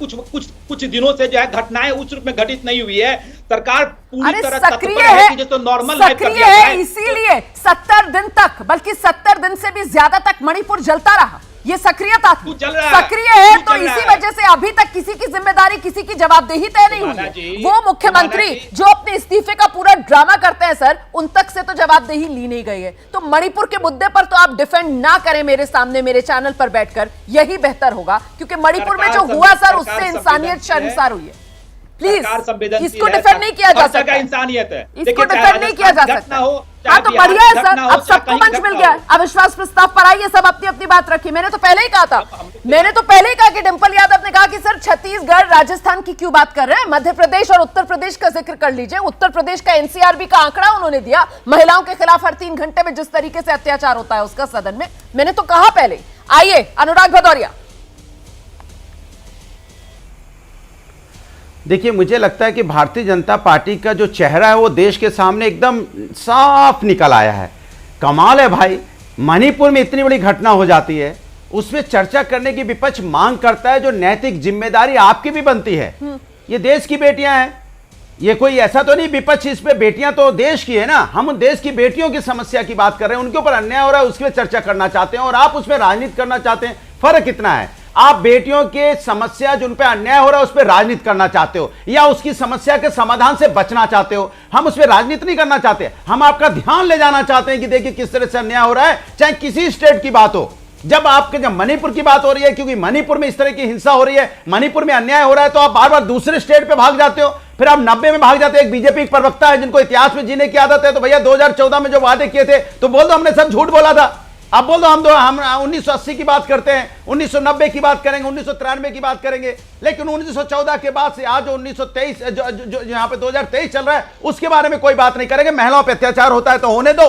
कुछ दिनों से जो है घटनाएं उस रूप में घटित नहीं हुई है। सरकार पूरी तरह सक्रिय है, जैसे नॉर्मल सक्रिय है, इसीलिए 70 दिन तक, बल्कि 70 दिन से भी ज्यादा तक मणिपुर जलता रहा। ये सक्रियता थी, सक्रिय है, तो इसी वजह से अभी तक किसी की जिम्मेदारी, किसी की जवाबदेही तय नहीं हुई है। वो मुख्यमंत्री जो अपने इस्तीफे का पूरा ड्रामा करते हैं सर, उन तक से तो जवाबदेही ली नहीं गई है। तो मणिपुर के मुद्दे पर तो आप डिफेंड ना करें मेरे सामने, मेरे चैनल पर बैठकर, यही बेहतर होगा, क्योंकि मणिपुर में जो हुआ सर उससे इंसानियत शर्मसार हुई है। प्लीज इसको डिफेंड नहीं किया जा सकता, इंसानियत है, इसको डिफेंड नहीं किया जा सकता। हाँ तो बढ़िया है सर, अब सबको मंच मिल गया। अविश्वास प्रस्ताव पर आइए, सब अपनी अपनी बात रखी। मैंने तो पहले ही कहा कि डिंपल यादव ने कहा कि सर छत्तीसगढ़ राजस्थान की क्यों बात कर रहे हैं, मध्य प्रदेश और उत्तर प्रदेश का जिक्र कर लीजिए। उत्तर प्रदेश का एनसीआरबी का आंकड़ा उन्होंने दिया, महिलाओं के खिलाफ हर 3 घंटे में जिस तरीके से अत्याचार होता है उसका सदन में। मैंने तो कहा पहले। आइए अनुराग भदौरिया। देखिए, मुझे लगता है कि भारतीय जनता पार्टी का जो चेहरा है वो देश के सामने एकदम साफ निकल आया है। कमाल है भाई, मणिपुर में इतनी बड़ी घटना हो जाती है, उसमें चर्चा करने की विपक्ष मांग करता है, जो नैतिक जिम्मेदारी आपकी भी बनती है। ये देश की बेटियां हैं, ये कोई ऐसा तो नहीं विपक्ष इस पे, बेटियां तो देश की है ना। हम उन देश की बेटियों की समस्या की बात कर रहे हैं, उनके ऊपर अन्याय हो रहा है उसकी पे चर्चा करना चाहते हैं, और आप उसमें राजनीति करना चाहते हैं। फर्क कितना है? आप बेटियों के समस्या जिन पे अन्याय हो रहा है उस पर राजनीति करना चाहते हो, या उसकी समस्या के समाधान से बचना चाहते हो। हम उस पर राजनीति नहीं करना चाहते, हम आपका ध्यान ले जाना चाहते हैं कि देखिए किस तरह से अन्याय हो रहा है, चाहे किसी स्टेट की बात हो। जब मणिपुर की बात हो रही है, क्योंकि मणिपुर में इस तरह की हिंसा हो रही है, मणिपुर में अन्याय हो रहा है, तो आप बार बार दूसरे स्टेट पे भाग जाते हो। फिर आप 90 में भाग जाते हो। एक बीजेपी प्रवक्ता है जिनको इतिहास में जीने की आदत है, तो भैया 2014 में जो वादे किए थे तो बोल दो हमने सब झूठ बोला था। अब बोल दो हम 1980 की बात करते हैं, 1990 की बात करेंगे, 1993 की बात करेंगे, लेकिन 1914 के बाद से आज 1923 जो यहाँ पे 2023 चल रहा है उसके बारे में कोई बात नहीं करेंगे। महिलाओं पे अत्याचार होता है तो होने दो।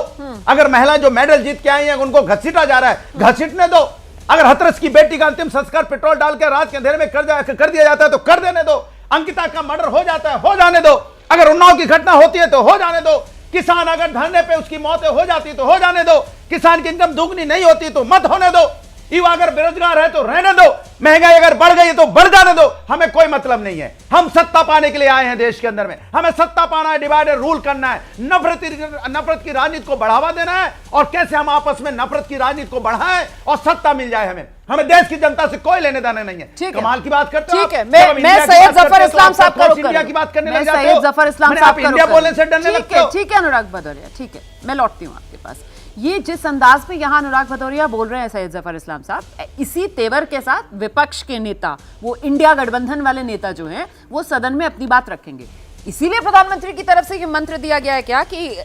अगर महिला जो मेडल जीत के आई है उनको घसीटा जा रहा है, घसीटने दो। अगर हथरस की बेटी का अंतिम संस्कार पेट्रोल डाल के रात के अंधेरे में कर दिया जाता है तो कर देने दो। अंकिता का मर्डर हो जाता है, हो जाने दो। अगर उन्नाव की घटना होती है तो हो जाने दो। किसान अगर धरने पे उसकी मौत हो जाती तो हो जाने दो। किसान की इनकम दुगनी नहीं होती तो मत होने दो। युवा अगर बेरोजगार है तो रहने दो, महंगाई अगर बढ़ गई है तो बढ़ जाने दो, हमें कोई मतलब नहीं है। हम सत्ता पाने के लिए आए हैं देश के अंदर में, हमें सत्ता पाना है, डिवाइड एंड रूल करना है, नफरत की राजनीति को बढ़ावा देना है, और कैसे हम आपस में नफरत की राजनीति को बढ़ाएं और सत्ता मिल जाए हमें देश की जनता से कोई लेने देने नहीं है। कमाल की बात करते हो। ठीक है, मैं सैयद जफर इस्लाम साहब का रुख इंडिया की बात करने लग जाते हो। सैयद जफर इस्लाम साहब का इंडिया बोलने से डरने लगते हो। ठीक है अनुराग भदौरिया, ठीक है, मैं लौटती हूँ आपके पास। ये जिस अंदाज में यहाँ अनुराग भदौरिया बोल रहे हैं सैयद जफर इस्लाम साहब, इसी तेवर के साथ विपक्ष के नेता, वो इंडिया गठबंधन वाले नेता जो हैं, वो सदन में अपनी बात रखेंगे। इसीलिए प्रधानमंत्री की तरफ से ये मंत्र दिया गया है क्या कि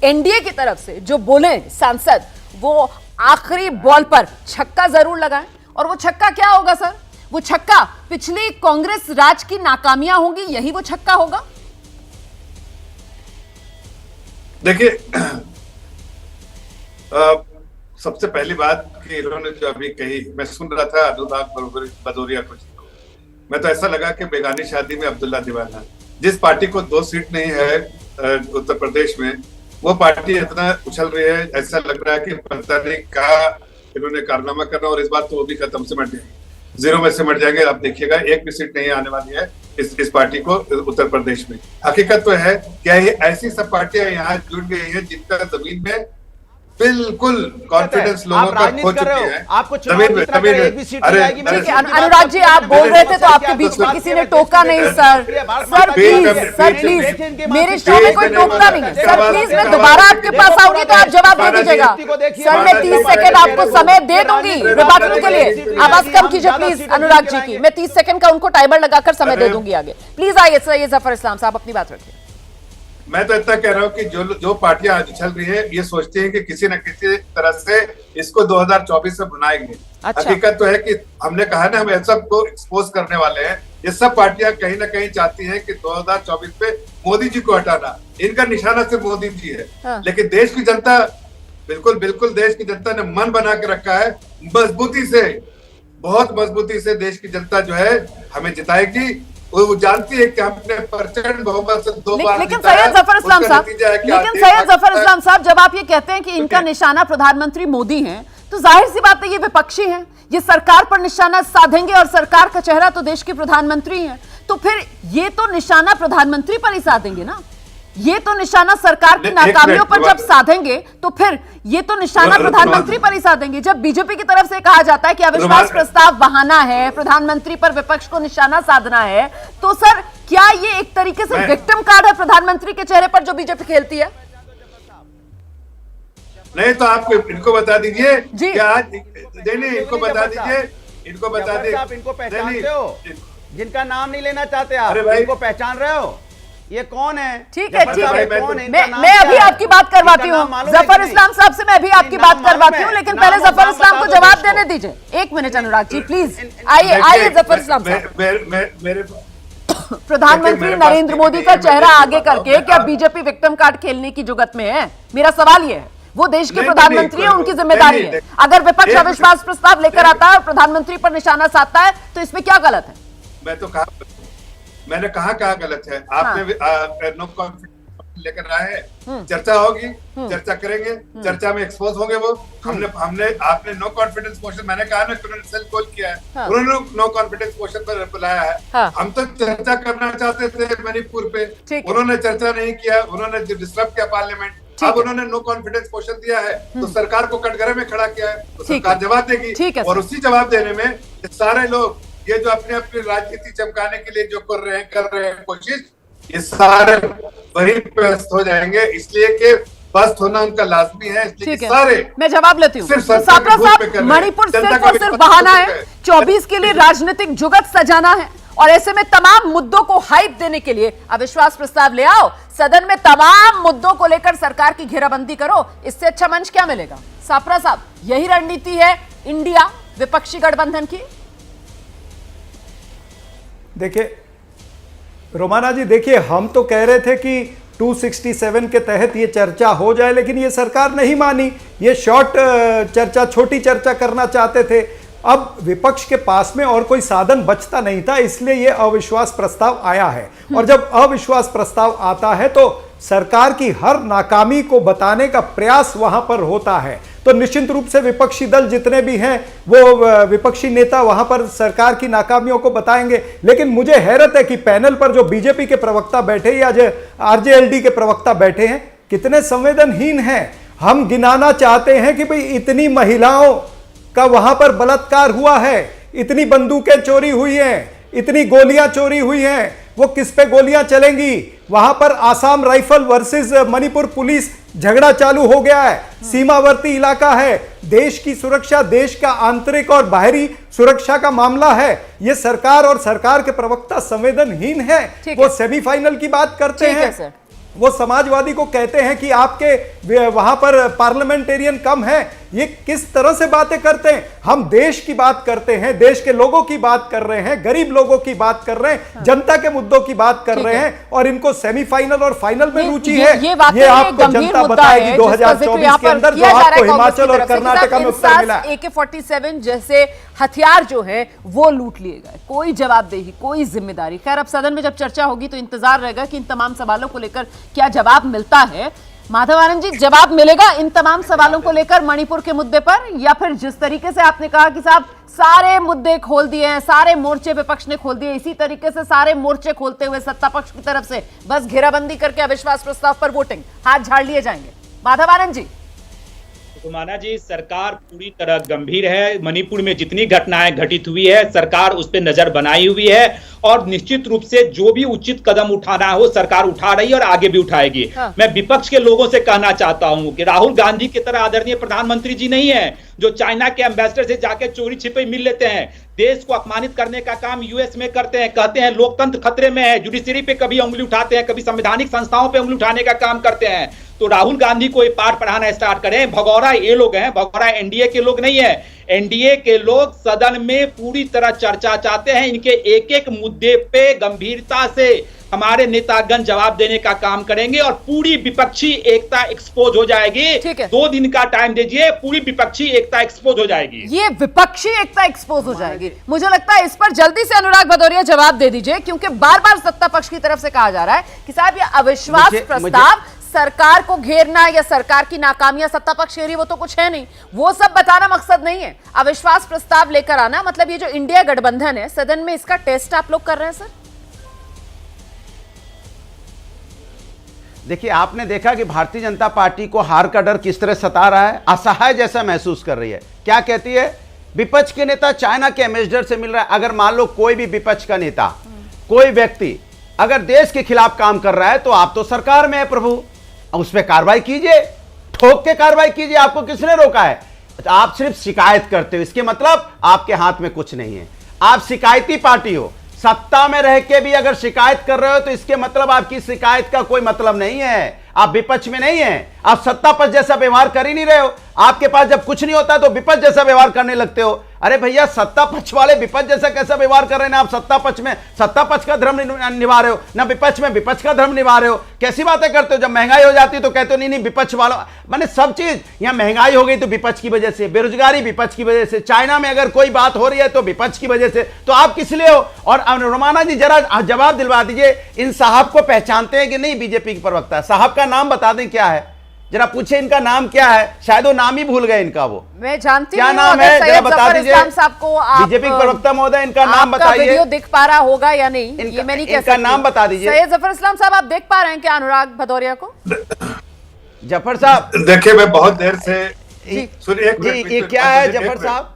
एनडीए की तरफ से जो बोले सांसद, वो आखिरी बॉल पर छक्का जरूर लगाएं। और वो छक्का क्या होगा सर? वो छक्का पिछली कांग्रेस राज की नाकामियां होंगी, यही वो छक्का होगा। देखिए, सबसे पहली बात कि इन्होंने जो अभी कही, मैं सुन रहा था अनुराग भदौरिया को, मैं तो ऐसा लगा कि बेगानी शादी में अब्दुल्ला दीवाना। जिस पार्टी को 2 सीट नहीं है उत्तर प्रदेश में, वो पार्टी इतना उछल रही है, ऐसा लग रहा है कि पता नहीं कहा इन्होंने कारनामा करना, और इस बार तो वो भी खत्म सिमट जाएंगे, 0 में सिमट जाएंगे। आप देखिएगा, एक भी सीट नहीं आने वाली है इस पार्टी को उत्तर प्रदेश में। हकीकत तो है क्या ये ऐसी सब पार्टियां यहाँ जुड़ गई हैं जिनका जमीन में बिल्कुल कॉन्फिडेंस लोगों का खो चुके हैं। आपको अनुराग जी, आप बोल रहे थे तो आपके बीच में किसी ने टोका नहीं सर। सर प्लीज, मेरे शो में कोई टोकता नहीं है सर। प्लीज, मैं दोबारा आपके पास आऊंगी तो आप जवाब दे दीजिएगा सर। मैं 30 सेकंड आपको समय दे दूंगी रिबाटल के लिए। आवाज कम कीजिए प्लीज अनुराग जी की। मैं 30 सेकंड का उनको टाइमर लगाकर समय दे दूंगी आगे। प्लीज आइए सैयद जफर इस्लाम साहब, अपनी बात रखिए। मैं तो इतना कह रहा हूँ कि जो पार्टियां आज चल रही है, ये सोचती हैं कि किसी न किसी तरह से इसको 2024 में बनाएंगे। अच्छा। हकीकत तो है कि हमने कहा ना, हम ऐसा सबको एक्सपोज करने वाले हैं। ये सब पार्टियां कहीं ना कहीं चाहती हैं कि 2024 पे मोदी जी को हटाना, इनका निशाना सिर्फ मोदी जी है। हाँ। लेकिन देश की जनता, बिल्कुल देश की जनता ने मन बना के रखा है, मजबूती से, बहुत मजबूती से देश की जनता जो है हमें जिताएगी। वो जानती है कि हमने प्रचंड बहुमत से 2 बार लेकिन सैयद जफर इस्लाम साहब, जब आप ये कहते हैं कि इनका निशाना प्रधानमंत्री मोदी हैं, तो जाहिर सी बात है ये विपक्षी हैं, ये सरकार पर निशाना साधेंगे, और सरकार का चेहरा तो देश के प्रधानमंत्री हैं। तो फिर ये तो निशाना प्रधानमंत्री पर ही साधेंगे ना, ये तो निशाना सरकार की नाकामियों पर जब साधेंगे तो फिर ये तो निशाना प्रधानमंत्री पर ही साधेंगे। जब बीजेपी की तरफ से कहा जाता है कि अविश्वास प्रस्ताव बहाना है, प्रधानमंत्री पर विपक्ष को निशाना साधना है, तो सर क्या ये एक तरीके से विक्टिम कार्ड है प्रधानमंत्री के चेहरे पर जो बीजेपी खेलती है? नहीं तो आप इनको बता दीजिए जी, इनको बता दीजिए, इनको बता दीजिए। आप इनको पहचानते हो जिनका नाम नहीं लेना चाहते आप, इनको पहचान रहे हो? ये कौन है? ठीक है, मैं अभी आपकी बात करवाती हूँ जफर इस्लाम साहब से, मैं अभी आपकी बात करवाती हूँ, लेकिन पहले जफर इस्लाम को जवाब देने दीजिए। 1 मिनट अनुराग जी प्लीज, आइए जफर इस्लाम साहब। प्रधानमंत्री नरेंद्र मोदी का चेहरा आगे करके क्या बीजेपी विक्टिम कार्ड खेलने की जुगत में है? मेरा सवाल ये है। वो देश के प्रधानमंत्री है, उनकी जिम्मेदारी है। अगर विपक्ष अविश्वास प्रस्ताव लेकर आता है और प्रधानमंत्री पर निशाना साधता है तो इसमें क्या गलत है? मैंने कहा गलत है? आपने नो कॉन्फिडेंस लेकर आए हैं, चर्चा होगी, चर्चा करेंगे, चर्चा में एक्सपोज होंगे वो। आपने नो कॉन्फिडेंस मोशन, मैंने कहा ना, उन्होंने सेल कॉल किया है, उन्होंने नो कॉन्फिडेंस मोशन पर बुलाया है। हम तो चर्चा करना चाहते थे मणिपुर पे, उन्होंने चर्चा नहीं किया, उन्होंने डिस्टर्ब किया पार्लियामेंट। अब उन्होंने नो कॉन्फिडेंस मोशन दिया है तो सरकार को कटघरे में खड़ा किया है, तो सरकार जवाब देगी। और उसी जवाब देने में सारे लोग ये जो अपने अपनी राजनीति चमकाने के लिए जो कर रहे हैं कोशिश, ये सारे वही पस्त हो जाएंगे। इसलिए कि पस्त होना उनका लाजमी है, इसलिए सारे। मैं जवाब लेती हूँ सापरा साहब, मणिपुर सिर्फ और सिर्फ बहाना है, 24 के लिए राजनीतिक जुगत सजाना है, और ऐसे में तमाम मुद्दों को हाइप देने के लिए अविश्वास प्रस्ताव ले आओ, सदन में तमाम मुद्दों को लेकर सरकार की घेराबंदी करो। इससे अच्छा मंच क्या मिलेगा? सापरा साहब, यही रणनीति है इंडिया विपक्षी गठबंधन की? देखिए रोमाना जी, देखिए हम तो कह रहे थे कि 267 के तहत ये चर्चा हो जाए, लेकिन ये सरकार नहीं मानी। ये शॉर्ट चर्चा, छोटी चर्चा करना चाहते थे। अब विपक्ष के पास में और कोई साधन बचता नहीं था, इसलिए ये अविश्वास प्रस्ताव आया है। और जब अविश्वास प्रस्ताव आता है तो सरकार की हर नाकामी को बताने का प्रयास वहां पर होता है। तो निश्चित रूप से विपक्षी दल जितने भी हैं वो विपक्षी नेता वहां पर सरकार की नाकामियों को बताएंगे। लेकिन मुझे हैरत है कि पैनल पर जो बीजेपी के प्रवक्ता बैठे या जो आरजेएलडी के प्रवक्ता बैठे हैं कितने संवेदनहीन हैं। हम गिनाना चाहते हैं कि भाई इतनी महिलाओं का वहां पर बलात्कार हुआ है, इतनी बंदूकें चोरी हुई हैं, इतनी गोलियां चोरी हुई हैं, वो किस पे गोलियां चलेंगी। वहां पर Assam rifle versus Manipur police झगड़ा चालू हो गया है, सीमावर्ती इलाका है, देश की सुरक्षा, देश का आंतरिक और बाहरी सुरक्षा का मामला है। ये सरकार और सरकार के प्रवक्ता संवेदनहीन है। वो सेमीफाइनल की बात करते हैं, वो समाजवादी को कहते हैं कि आपके वहां पर पार्लियामेंटेरियन कम है। ये किस तरह से बातें करते हैं। हम देश की बात करते हैं, देश के लोगों की बात कर रहे हैं, गरीब लोगों की बात कर रहे हैं, जनता के मुद्दों की बात कर रहे हैं, और इनको सेमीफाइनल और फाइनल में रुचि है। ये आपको जनता बताएगी 2024 के अंदर जो आपको हिमाचल और कर्नाटक में उत्तर मिला। AK-47 जैसे हथियार जो है वो लूट लिए गए, कोई जवाबदेही, कोई जिम्मेदारी। खैर, अब सदन में जब चर्चा होगी तो इंतजार रहेगा कि इन तमाम सवालों को लेकर क्या जवाब मिलता है। माधव आनंद जी, जवाब मिलेगा इन तमाम सवालों को लेकर मणिपुर के मुद्दे पर, या फिर जिस तरीके से आपने कहा कि साहब सारे मुद्दे खोल दिए हैं, सारे मोर्चे विपक्ष ने खोल दिए, इसी तरीके से सारे मोर्चे खोलते हुए सत्ता पक्ष की तरफ से बस घेराबंदी करके अविश्वास प्रस्ताव पर वोटिंग हाथ झाड़ लिए जाएंगे? माधव आनंद जी। कुमाना जी, सरकार पूरी तरह गंभीर है। मणिपुर में जितनी घटनाएं घटित हुई है सरकार उस पर नजर बनाई हुई है, और निश्चित रूप से जो भी उचित कदम उठाना हो सरकार उठा रही है और आगे भी उठाएगी। मैं विपक्ष के लोगों से कहना चाहता हूं कि राहुल गांधी की तरह आदरणीय प्रधानमंत्री जी नहीं है जो चाइना के एम्बेसडर से जाके चोरी छिपे मिल लेते हैं, देश को अपमानित करने का काम यूएस में करते हैं, कहते हैं लोकतंत्र खतरे में है, जुडिशरी पे कभी उंगली उठाते हैं, कभी संवैधानिक संस्थाओं पे उंगली उठाने का काम करते हैं। तो राहुल गांधी को ये पाठ पढ़ाना स्टार्ट करें। भगौरा ये लोग हैं, भगौरा एनडीए के लोग नहीं है। एनडीए के लोग सदन में पूरी तरह चर्चा चाहते हैं, इनके एक एक मुद्दे पे गंभीरता से हमारे नेतागण जवाब देने का काम करेंगे और पूरी विपक्षी एकता एक्सपोज हो जाएगी। 2 दिन का टाइम दीजिए, पूरी विपक्षी एकता एक्सपोज हो जाएगी। ये विपक्षी एकता एक्सपोज हो जाएगी, मुझे लगता है इस पर जल्दी से अनुराग भदौरिया जवाब दे दीजिए, क्योंकि बार बार सत्ता पक्ष की तरफ से कहा जा रहा है कि साहब ये अविश्वास प्रस्ताव सरकार को घेरना या सरकार की नाकामियां सत्ता पक्ष कह रही, वो तो कुछ है नहीं, वो सब बताना मकसद नहीं है। अविश्वास प्रस्ताव लेकर आना मतलब ये जो इंडिया गठबंधन है सदन में, इसका टेस्ट आप लोग कर रहे हैं सर? देखिए, आपने देखा कि भारतीय जनता पार्टी को हार का डर किस तरह सता रहा है, असहाय जैसा महसूस कर रही है। क्या कहती है? विपक्ष के नेता चाइना के एम्बेसडर से मिल रहा है। अगर मान लो कोई भी विपक्ष का नेता, कोई व्यक्ति अगर देश के खिलाफ काम कर रहा है तो आप तो सरकार में है प्रभु, उस पर कार्रवाई कीजिए, ठोक के कार्रवाई कीजिए। आपको किसने रोका है? आप सिर्फ शिकायत करते हो, इसके मतलब आपके हाथ में कुछ नहीं है। आप शिकायती पार्टी हो, सत्ता में रह के भी अगर शिकायत कर रहे हो तो इसके मतलब आपकी शिकायत का कोई मतलब नहीं है। आप विपक्ष में नहीं है, आप सत्ता पक्ष जैसा व्यवहार कर ही नहीं रहे हो। आपके पास जब कुछ नहीं होता तो विपक्ष जैसा व्यवहार करने लगते हो। अरे भैया, सत्ता पक्ष वाले विपक्ष जैसा कैसा व्यवहार कर रहे हैं ना? आप सत्ता पक्ष में सत्ता पक्ष का धर्म निभा रहे हो ना, विपक्ष में विपक्ष का धर्म निभा रहे हो। कैसी बातें करते हो? जब महंगाई हो जाती है तो कहते हो नहीं नहीं विपक्ष वालों, मैंने सब चीज, यहाँ महंगाई हो गई तो विपक्ष की वजह से, बेरोजगारी विपक्ष की वजह से, चाइना में अगर कोई बात हो रही है तो विपक्ष की वजह से, तो आप किस लिए हो? और रोमाना जी जरा जवाब दिलवा दीजिए, इन साहब को पहचानते हैं कि नहीं? बीजेपी के प्रवक्ता साहब का नाम बता दें क्या है, जरा पूछे इनका नाम क्या है, शायद वो नाम ही भूल गए इनका। वो मैं जानती क्या नाम है, जरा बता दीजिए बीजेपी के प्रवक्ता महोदय, इनका नाम बताइए। वीडियो दिख पा रहा होगा या नहीं ये मैं नहीं कह सकती। इनका नाम बता दीजिए। सैयद जफर इस्लाम साहब, आप देख पा रहे हैं क्या अनुराग भदौरिया को? जफर साहब देखिए, मैं बहुत देर से सुनिए, ये क्या है जफर साहब?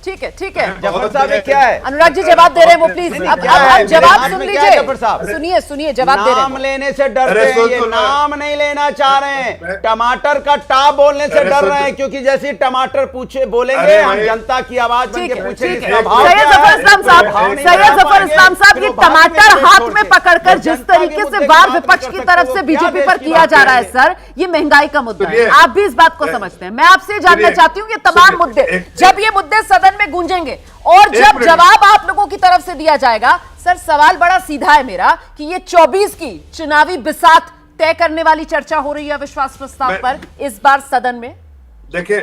ठीक है, ठीक है जफर साहब, ये क्या है? अनुराग जी जवाब दे रहे हैं वो, प्लीज अब जवाब सुन लीजिए। जफर साहब सुनिए, सुनिए जवाब दे रहे हैं। नाम लेने से डरते हैं, ये नाम नहीं लेना चाह रहे हैं। टमाटर का टा बोलने से डर रहे हैं, क्योंकि जैसे टमाटर पूछे बोलेंगे हम जनता की आवाज बन के पूछेंगे। सैयद जफर इस्लाम साहब, सैयद जफर इस्लाम साहब, ये टमाटर हाथ में पकड़कर जिस तरीके से वार विपक्ष की तरफ से बीजेपी पर किया जा रहा है सर, ये महंगाई का मुद्दा है, आप भी इस बात को समझते हैं। मैं आपसे जानना चाहती हूँ कि तमाम मुद्दे, जब ये मुद्दे सदन में गूंजेंगे और जब जवाब आप लोगों की तरफ से दिया जाएगा, सर सवाल बड़ा सीधा है मेरा कि ये 24 की चुनावी बिसात तय करने वाली चर्चा हो रही है विश्वास प्रस्ताव पर इस बार सदन में। देखिए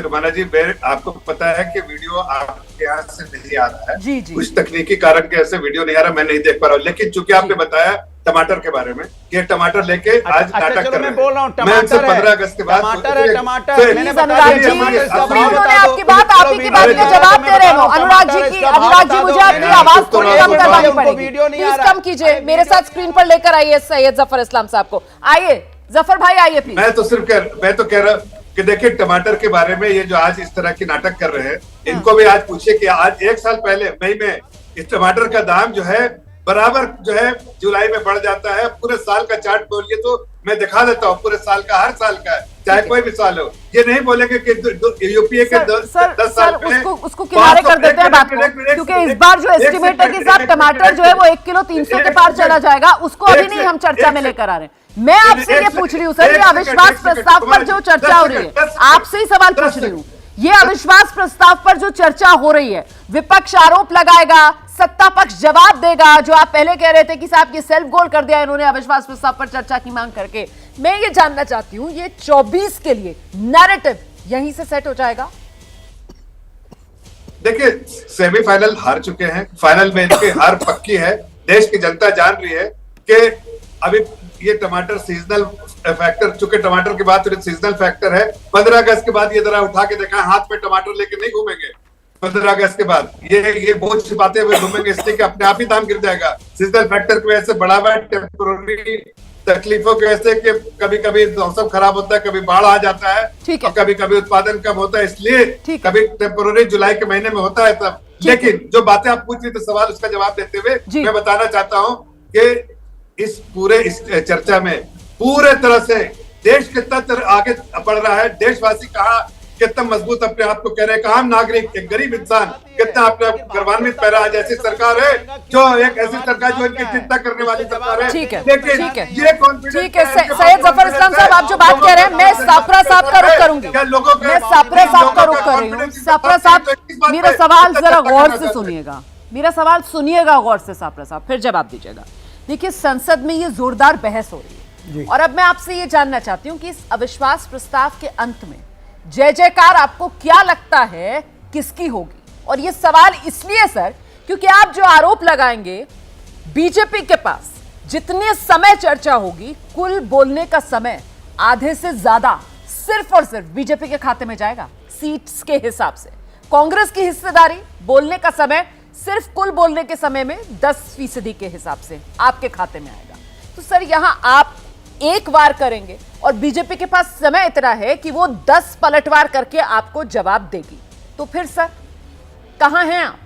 रुमाना जी, आपको पता है कि वीडियो आपके यहाँ से नहीं आ रहा है। जी जी, कुछ तकनीकी कारण के ऐसे वीडियो नहीं आ रहा, मैं नहीं देख पा रहा हूँ। लेकिन चूंकि आपने बताया टमाटर के बारे में, ये टमाटर लेके आज नाटक कर चलो रहे मैं हैं। बोल रहा हूँ, मैं उनसे टमाटर है, 15 अगस्त के बाद टमाटर है, टमाटर फिर- मैंने प्लीज बता अनुराग दिया, जी, टमाटर इसका अभी भाव उन्होंने बता दो। आपकी बात आप ही की बात में जवाब दे रहे हो। अनुराग जी की, अनुराग जी मुझे आपकी आवाज थोड़ी कम करवानी पड़ेगी, वीडियो नहीं आ प्लीज रहा। कम कीजिए, मेरे साथ स्क्रीन पर लेकर आइए सैयद जफर इस्लाम साहब को। आइए जफर भाई, आइए प्लीज। मैं तो कह रहा कि देखिए टमाटर के बारे में ये जो आज इस तरह की नाटक कर रहे हैं, इनको भी आज पूछिए कि आज 1 साल पहले मई में इस टमाटर का दाम जो है बराबर जो है जुलाई में बढ़ जाता है। पूरे साल का चार्ट बोलिए तो मैं दिखा देता हूँ, पूरे साल का, हर साल का है, चाहे कोई भी साल हो। ये नहीं बोलेंगे कि यूपीए के 10 साल उसको किनारे कर देते हैं बात को, क्योंकि इस बार जो एस्टिमेट है कि साहब टमाटर जो है वो 1 किलो 300 के पार चला जाएगा, उसको अभी नहीं हम चर्चा में लेकर आ रहे हैं। मैं आपसे ये पूछ रही हूँ सर, ये अविश्वास प्रस्ताव पर जो चर्चा हो रही है, आपसे ही सवाल पूछ रही हूँ, ये अविश्वास प्रस्ताव पर जो चर्चा हो रही है, विपक्ष आरोप लगाएगा, सत्ता पक्ष जवाब देगा, जो आप पहले कह रहे थे कि साहब ये सेल्फ गोल कर दिया इन्होंने अविश्वास प्रस्ताव पर चर्चा की मांग करके। मैं ये जानना चाहती हूं, ये 24 के लिए नैरेटिव यहीं से सेट हो जाएगा? देखिए सेमीफाइनल हार चुके हैं, फाइनल में इनकी हार पक्की है। देश की जनता जान रही है कि अभी ये टमाटर सीजनल फैक्टर, चूंकि टमाटर की बात सीजनल फैक्टर है। 15 अगस्त के बाद ये जरा उठा के देखा, हाथ में टमाटर लेके नहीं घूमेंगे। 15 अगस्त के बाद ये बोझ छिपाते हुए घूमेंगे, इसलिए कि अपने आप ही दाम गिर जाएगा। सीजनल फैक्टर की वजह से बड़ा हुआ टेम्पोररी तकलीफों की वजह से कि कभी कभी मौसम खराब होता है, कभी बाढ़ आ जाता है, ठीक है। और कभी कभी उत्पादन कम होता है, इसलिए ठीक है। कभी टेम्पोररी जुलाई के महीने में होता है तब। लेकिन जो बातें आप पूछ रही थी सवाल, उसका जवाब देते हुए मैं बताना चाहता हूँ कि इस चर्चा में पूरे तरह से देश कितना आगे बढ़ रहा है। देशवासी कहा कितना मजबूत अपने आप को कह रहे हैं, कहा नागरिक, एक गरीब इंसान कितना अपने आप गर्वान्वित पह रहा है। जैसी सरकार है, जो एक ऐसी सरकार जो इनकी चिंता करने वाली सरकार है। ठीक है, लेकिन ठीक है, ये कॉन्फिडेंस, ठीक है। सैयद जफर इस्लाम साहब, आप जो बात कह रहे हैं, मैं सापरा साहब का रुख करूंगी, मैं सापरा साहब का रुख कर रही हूँ। सापरा साहब, मेरा सवाल जरा गौर से सुनिएगा, मेरा सवाल सुनिएगा गौर से सापरा साहब, फिर जवाब दीजिएगा। देखिए संसद में ये जोरदार बहस हो रही है, और अब मैं आपसे ये जानना चाहती हूँ कि इस अविश्वास प्रस्ताव के अंत में जय जयकार आपको क्या लगता है किसकी होगी? और ये सवाल इसलिए सर, क्योंकि आप जो आरोप लगाएंगे, बीजेपी के पास जितने समय चर्चा होगी, कुल बोलने का समय आधे से ज्यादा सिर्फ और सिर्फ बीजेपी के खाते में जाएगा सीट्स के हिसाब से। कांग्रेस की हिस्सेदारी, बोलने का समय सिर्फ कुल बोलने के समय में 10% के हिसाब से आपके खाते में आएगा। तो सर यहां आप एक वार करेंगे और बीजेपी के पास समय इतना है कि वो 10 पलटवार करके आपको जवाब देगी, तो फिर सर कहां हैं आप?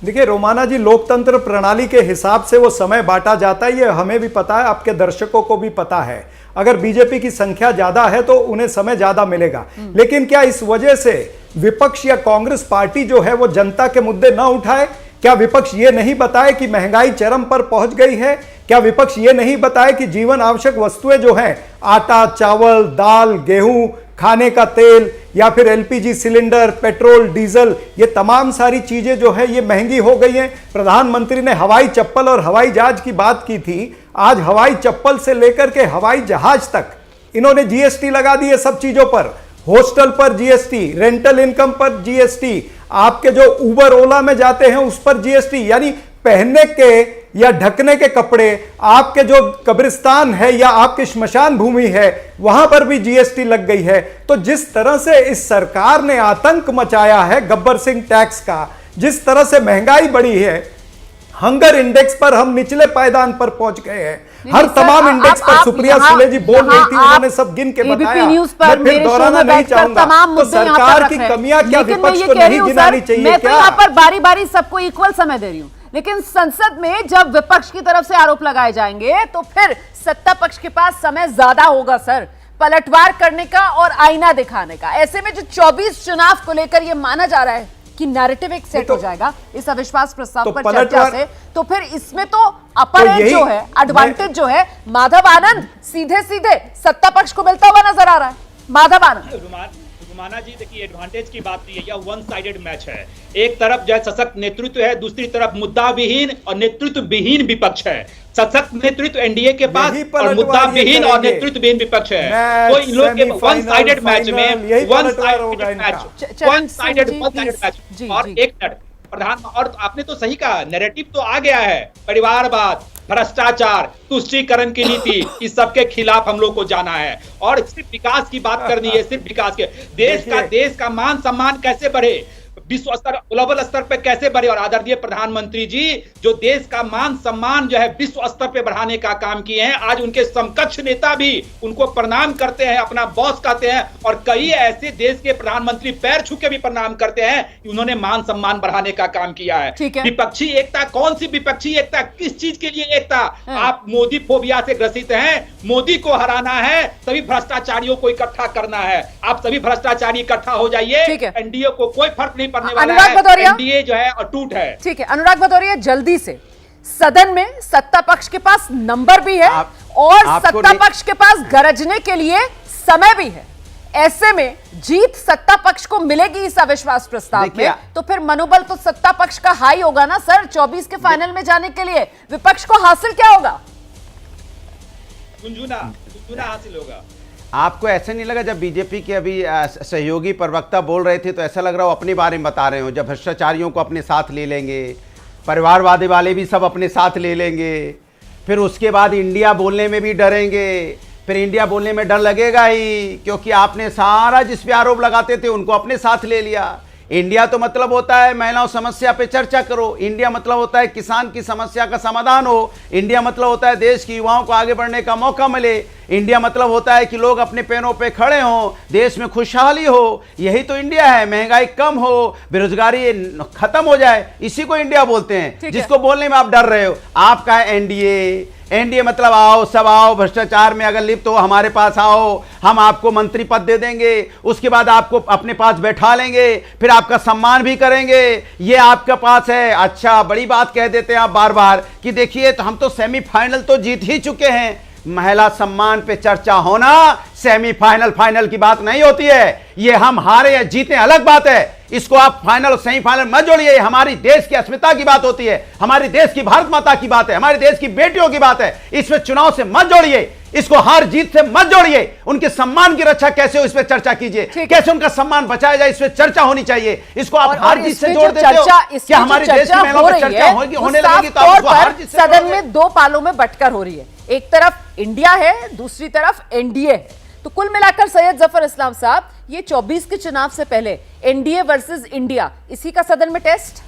देखिए रोमाना जी, लोकतंत्र प्रणाली के हिसाब से वो समय बांटा जाता है, ये हमें भी पता है, आपके दर्शकों को भी पता है। अगर बीजेपी की संख्या ज्यादा है तो उन्हें समय ज्यादा मिलेगा, लेकिन क्या इस वजह से विपक्ष या कांग्रेस पार्टी जो है वो जनता के मुद्दे ना उठाए? क्या विपक्ष ये नहीं बताए कि महंगाई चरम पर पहुंच गई है? क्या विपक्ष ये नहीं बताए कि जीवन आवश्यक वस्तुएं जो हैं, आटा, चावल, दाल, गेहूं, खाने का तेल या फिर एलपीजी सिलेंडर, पेट्रोल, डीजल, ये तमाम सारी चीजें जो है ये महंगी हो गई हैं। प्रधानमंत्री ने हवाई चप्पल और हवाई जहाज की बात की थी, आज हवाई चप्पल से लेकर के हवाई जहाज तक इन्होंने जीएसटी लगा दी है सब चीजों पर। हॉस्टल पर जीएसटी, रेंटल इनकम पर जीएसटी, आपके जो उबर ओला में जाते हैं उस पर जीएसटी, यानी पहनने के या ढकने के कपड़े, आपके जो कब्रिस्तान है या आपकी श्मशान भूमि है वहां पर भी जीएसटी लग गई है। तो जिस तरह से इस सरकार ने आतंक मचाया है गब्बर सिंह टैक्स का, जिस तरह से महंगाई बढ़ी है, हंगर इंडेक्स पर हम निचले पायदान पर पहुंच गए हैं। हर तमाम इंडेक्स पर सुप्रिया सुले जी बोल रही थी, उन्होंने सब गिन के बताया। न्यूज पर मैं फिर दोहराना नहीं चाहूंगा, तो सरकार की कमियां क्या विपक्ष को नहीं गिनानी चाहिए? मैं तो यहाँ पर बारी बारी सबको इक्वल समय दे रही हूँ, लेकिन संसद में जब विपक्ष की तरफ से आरोप लगाए जाएंगे तो फिर सत्ता पक्ष के पास समय ज्यादा होगा सर, पलटवार करने का और आईना दिखाने का। ऐसे में जो 24 चुनाव को लेकर यह माना जा रहा है कि नैरेटिव एक सेट हो जाएगा इस अविश्वास प्रस्ताव पर चर्चा से, तो फिर इसमें तो अपर एज जो है, एडवांटेज जो है, माधव आनंद सीधे सीधे सत्ता पक्ष को मिलता हुआ नजर आ रहा है। माधव आनंद, रुमाना जी देखिए, एडवांटेज की बात नहीं है, यह वन साइडेड मैच है। एक तरफ जो है सशक्त नेतृत्व है, दूसरी तरफ मुद्दा विहीन और नेतृत्व विहीन विपक्ष है। सशक्त नेतृत्व एनडीए के पास और मुद्दा विहीन और नेतृत्व विहीन विपक्ष है। तो इन लोगों के वन साइडेड मैच में, वन साइडेड मैच और एक मिनट, प्रधान, और आपने तो सही कहा, नैरेटिव तो आ गया है, परिवारवाद, भ्रष्टाचार, तुष्टीकरण की नीति, इस सब के खिलाफ हम लोग को जाना है और सिर्फ विकास की बात करनी है, सिर्फ विकास के। देश का मान सम्मान कैसे बढ़े, विश्व स्तर, ग्लोबल स्तर पे कैसे बढ़े, और आदरणीय प्रधानमंत्री जी जो देश का मान सम्मान जो है विश्व स्तर पे बढ़ाने का काम किए हैं, आज उनके समकक्ष नेता भी उनको प्रणाम करते हैं, अपना बॉस कहते हैं, और कई ऐसे देश के प्रधानमंत्री पैर छू के भी प्रणाम करते हैं कि उन्होंने मान सम्मान बढ़ाने का काम किया है। विपक्षी एकता, कौन सी विपक्षी एकता, किस चीज के लिए एकता? आप मोदी फोबिया से ग्रसित हैं, मोदी को हराना है, सभी भ्रष्टाचारियों को इकट्ठा करना है, आप सभी भ्रष्टाचारी इकट्ठा हो जाइए, एनडीए को कोई फर्क नहीं पड़ने वाला है, एनडीए जो है अटूट है। ठीक है अनुराग भदौरिया, जल्दी से, सदन में सत्ता पक्ष के पास नंबर भी है और सत्ता पक्ष के पास गरजने के लिए समय भी है, ऐसे में जीत सत्ता पक्ष को मिलेगी इस अविश्वास प्रस्ताव में, तो फिर मनोबल तो सत्ता पक्ष का हाई होगा ना सर, 24 के फाइनल में जाने के लिए विपक्ष को हासिल क्या होगा? गुंजुना हासिल होगा। आपको ऐसा नहीं लगा जब बीजेपी के अभी सहयोगी प्रवक्ता बोल रहे थे तो ऐसा लग रहा हो अपने बारे में बता रहे हो, जब भ्रष्टाचारियों को अपने साथ ले लेंगे, परिवारवादी वाले भी सब अपने साथ ले लेंगे, फिर उसके बाद इंडिया बोलने में भी डरेंगे, फिर इंडिया बोलने में डर लगेगा ही, क्योंकि आपने सारा जिस पे आरोप लगाते थे उनको अपने साथ ले लिया। इंडिया तो मतलब होता है महिलाओं समस्या पे चर्चा करो, इंडिया मतलब होता है किसान की समस्या का समाधान हो, इंडिया मतलब होता है देश के युवाओं को आगे बढ़ने का मौका मिले, इंडिया मतलब होता है कि लोग अपने पैरों पे खड़े हों, देश में खुशहाली हो, यही तो इंडिया है, महंगाई कम हो, बेरोजगारी खत्म हो जाए, इसी को इंडिया बोलते हैं, जिसको बोलने में आप डर रहे हो। आपका एनडीए, एनडीए मतलब आओ सब आओ, भ्रष्टाचार में अगर लिप्त हो हमारे पास आओ, हम आपको मंत्री पद दे देंगे, उसके बाद आपको अपने पास बैठा लेंगे, फिर आपका सम्मान भी करेंगे, ये आपके पास है। अच्छा, बड़ी बात कह देते हैं आप बार बार कि देखिए तो हम तो सेमीफाइनल तो जीत ही चुके हैं। महिला सम्मान पे चर्चा होना सेमीफाइनल फाइनल की बात नहीं होती है, ये हम हारे या जीते अलग बात है, इसको आप फाइनल और सेमीफाइनल मत जोड़िए। हमारी देश की अस्मिता की बात होती है, हमारी देश की भारत माता की बात है, हमारे देश की बेटियों की बात है, इसमें चुनाव से मत जोड़िए, इसको हार जीत से मत जोड़िए। उनके सम्मान की रक्षा कैसे हो इस पर चर्चा कीजिए, कैसे उनका सम्मान बचाया जाए इस पर चर्चा होनी चाहिए। इसको आप हार जीत से जोड़ देते हो क्या? हमारे देश की महिलाओं पर चर्चा होने लगेगी तो आपको हार जीत से सदन में दो पालों में बंटकर हो रही है, एक तरफ इंडिया है, दूसरी तरफ एनडीए है। तो कुल मिलाकर सैयद जफर इस्लाम साहब, ये 24 के चुनाव से पहले एनडीए वर्सेस इंडिया, इसी का सदन में टेस्ट।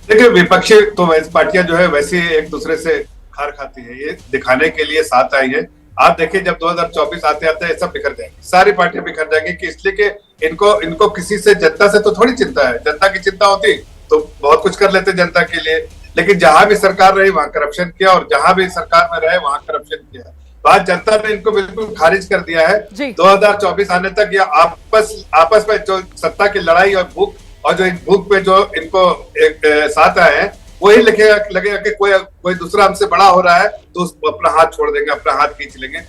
देखिए, विपक्षी तो पार्टियां जो है वैसे एक दूसरे से खार खाती है, ये दिखाने के लिए साथ आई है। आप देखिए जब 2024 आते आते सब बिखर जाएंगे, सारी पार्टियां बिखर जाएंगी कि इसलिए कि इनको किसी से, जनता से तो थोड़ी चिंता है। जनता की चिंता होती तो बहुत कुछ कर लेते जनता के लिए, लेकिन जहां भी सरकार रही वहां करप्शन किया और जहां भी सरकार में रहे वहां करप्शन किया। बात जनता ने इनको बिल्कुल खारिज कर दिया है। 2024 आने तक ये आपस में जो सत्ता की लड़ाई और जो भूख पे जो इनको साथ आए हैं, वही लगेगा कि कोई दूसरा हमसे बड़ा हो रहा है तो अपना हाथ छोड़ देंगे, अपना हाथ खींच लेंगे।